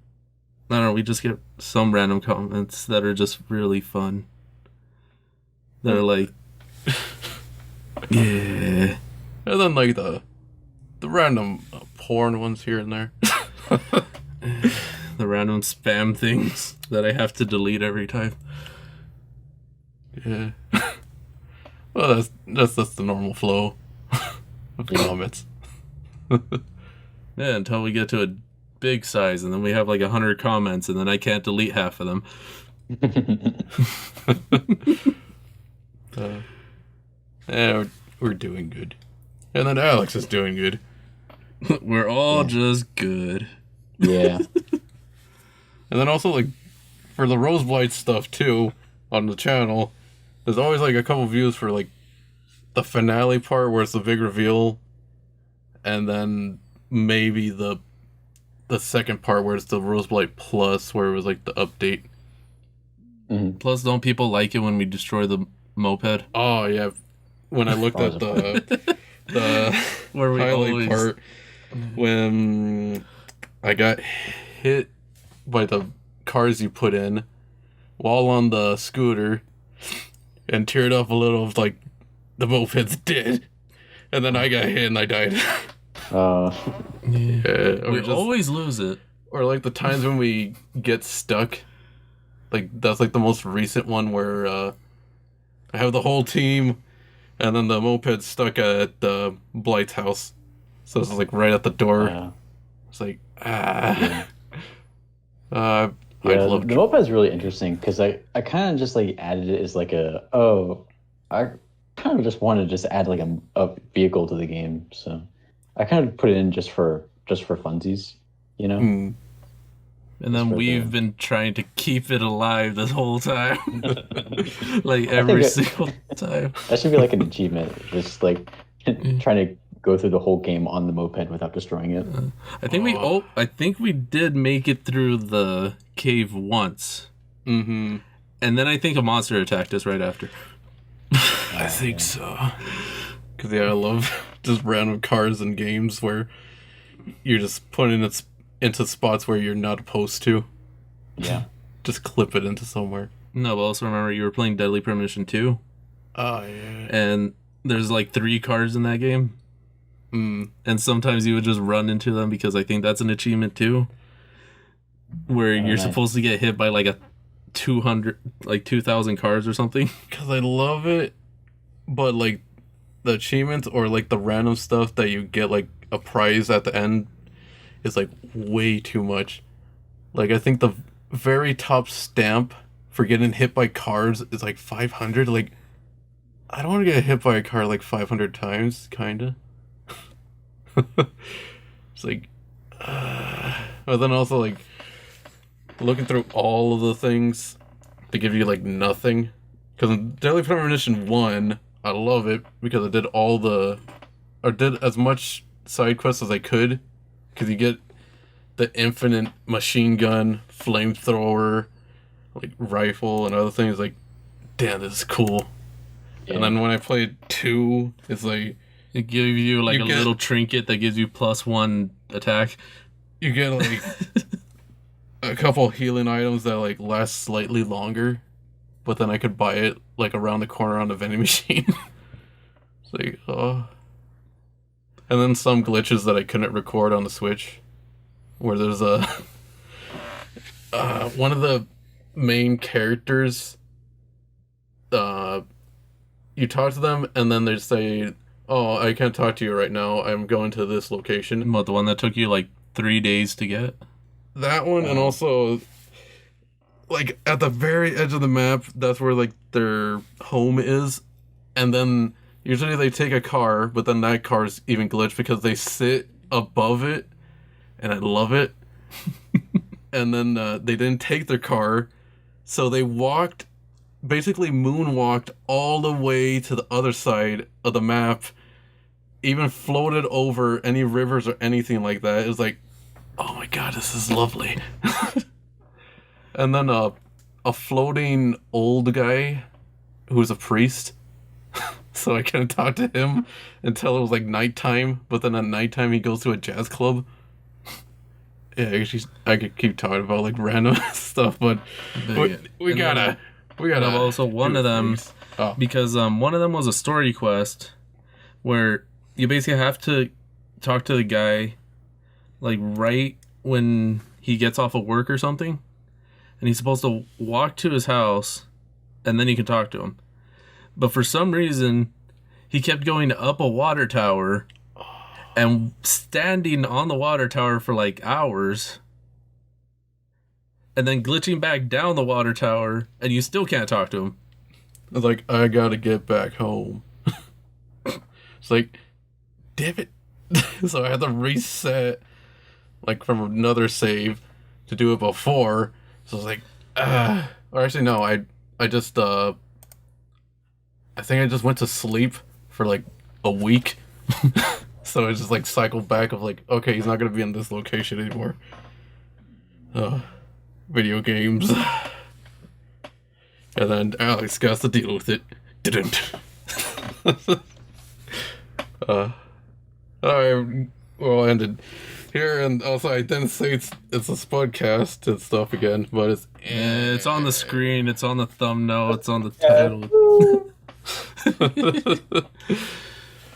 don't know, we just get some random comments that are just really fun. They're like, yeah. And then like the random porn ones here and there. The random spam things that I have to delete every time. Yeah. Well, that's the normal flow of comments. Yeah, until we get to a big size, and then we have like 100 comments, and then I can't delete half of them. Yeah, we're doing good. And then Alex is doing good. We're all just good. Yeah. And then also, like, for the Roseblight stuff, too, on the channel, there's always, like, a couple views for, like, the finale part where it's the big reveal, and then maybe the second part where it's the Roseblight Plus, where it was, like, the update. Mm-hmm. Plus, don't people like it when we destroy the moped? Oh, yeah. When I looked at the Where we highlight always... part, when I got hit by the cars you put in while on the scooter and teared up a little of like the moped's dead, and then I got hit and I died. Yeah, we always lose it. Or like the times when we get stuck, like that's like the most recent one where I have the whole team and then the moped's stuck at the Blight's house, so it's like right at the door. It's like Yeah, I'd love the moped is really interesting because I kind of just like added it as like I kind of just wanted to just add like a vehicle to the game, so I kind of put it in just for funsies, you know. And then we've been trying to keep it alive this whole time, like every single time. That should be like an achievement, just like trying to go through the whole game on the moped without destroying it. I think we did make it through the cave once. Mm-hmm. And then I think a monster attacked us right after. I think so. Because I love just random cars and games where you're just putting it into spots where you're not opposed to. Yeah. Just clip it into somewhere. No, but also remember you were playing Deadly Premonition 2. Oh, yeah. And there's like 3 cars in that game. And sometimes you would just run into them because I think that's an achievement too. Where you're supposed to get hit by like 2,000 cars or something. Because I love it, but like the achievements or like the random stuff that you get like a prize at the end is like way too much. Like I think the very top stamp for getting hit by cars is like 500. Like I don't want to get hit by a car like 500 times, kinda. It's like, but then also like looking through all of the things to give you like nothing. Because in Deadly Premonition 1, I love it because I did as much side quests as I could. Because you get the infinite machine gun, flamethrower, like rifle, and other things. Like, damn, this is cool. Yeah. And then when I played 2, it's like it gives you like little trinket that gives you +1 attack. You get like a couple healing items that like last slightly longer, but then I could buy it like around the corner on the vending machine. It's like, oh. And then some glitches that I couldn't record on the Switch, where there's one of the main characters, you talk to them and then they say, oh, I can't talk to you right now, I'm going to this location. What, the one that took you like 3 days to get? That one, and also like at the very edge of the map, that's where like their home is, and then usually they take a car, but then that car's even glitched because they sit above it, and I love it. And then they didn't take their car, so they basically moonwalked all the way to the other side of the map, even floated over any rivers or anything like that. It was like, oh my god, this is lovely. And then a floating old guy who's a priest. So I couldn't talk to him until it was like nighttime. But then at nighttime he goes to a jazz club. Yeah, I could keep talking about like random stuff, but we gotta. Also one of them, because one of them was a story quest where you basically have to talk to the guy, like, right when he gets off of work or something. And he's supposed to walk to his house, and then you can talk to him. But for some reason, he kept going up a water tower and standing on the water tower for, like, hours. And then glitching back down the water tower, and you still can't talk to him. It's like, I gotta get back home. It's like, damn it. So I had to reset, like, from another save to do it before. So I was like, or actually, no, I just, I think I just went to sleep for, like, a week. So I just, like, cycled back of, like, okay, he's not gonna be in this location anymore. Video games. And then Alex got to deal with it. Didn't. Alright, we'll end it here. And also, I didn't say it's a Spudcast and stuff again, but it's on the screen, it's on the thumbnail, it's on the title.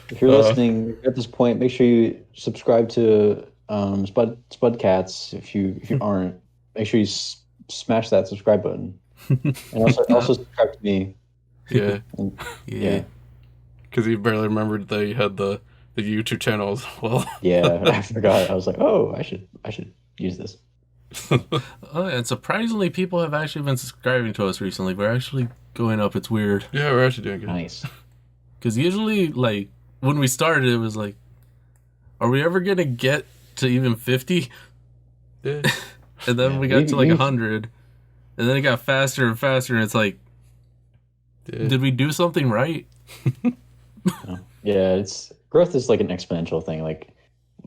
If you're listening at this point, make sure you subscribe to Spudcats. If you aren't, make sure you smash that subscribe button. And also subscribe to me. Yeah. Yeah. Because you barely remembered that you had the YouTube channel as well. Yeah, I forgot. I was like, oh, I should use this. And surprisingly, people have actually been subscribing to us recently. We're actually going up. It's weird. Yeah, we're actually doing good. Nice. Because usually, like, when we started, it was like, are we ever going to get to even 50? Yeah. And then we got to like 100. And then it got faster and faster, and it's like, did we do something right? Yeah, growth is like an exponential thing. Like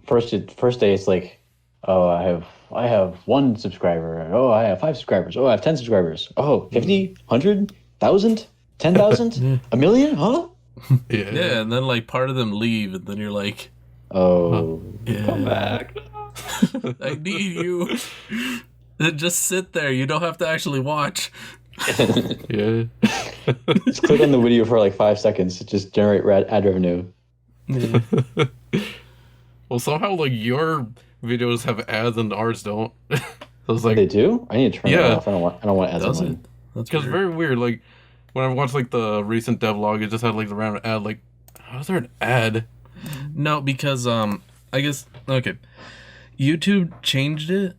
first day it's like, oh, I have 1 subscriber. Oh, I have 5 subscribers. Oh, I have 10 subscribers. Oh, 50, 100, 1,000, 10,000, a million, huh? Yeah, and then like part of them leave, and then you're like, oh, come back. I need you. Just sit there. You don't have to actually watch. Yeah. Just click on the video for like 5 seconds to just generate ad revenue. Yeah. Well, somehow like your videos have ads and ours don't. So it's like they do. I need to turn that off. I don't want ads on mine. That's because very weird. Like when I watched like the recent devlog, it just had like the random ad. Like, how is there an ad? No, because I guess okay, YouTube changed it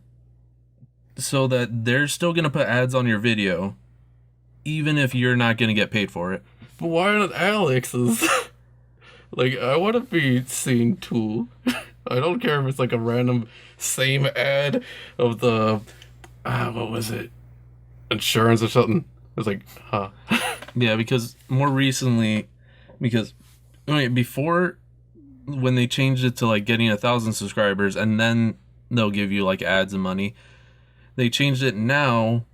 so that they're still gonna put ads on your video, even if you're not gonna get paid for it. But why not Alex's? Like, I want to be seen too. I don't care if it's like a random same ad of the what was it? Insurance or something. It's like, huh. Yeah, because more recently, before when they changed it to like getting 1,000 subscribers and then they'll give you like ads and money, they changed it now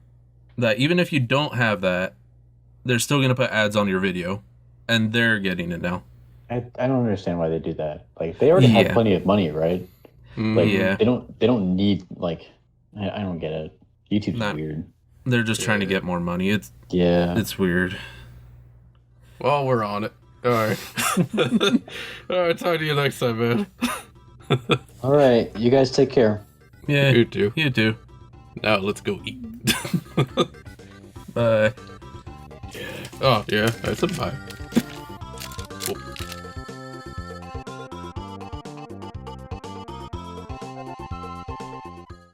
that even if you don't have that, they're still going to put ads on your video, and they're getting it now. I don't understand why they do that. Like they already have plenty of money, right? Like they don't need like I don't get it. YouTube's weird. They're just trying to get more money. It's weird. Well, we're on it. All right. All right. Talk to you next time, man. All right. You guys take care. Yeah. You too. You too. Now let's go eat. Bye. Oh yeah. I said bye.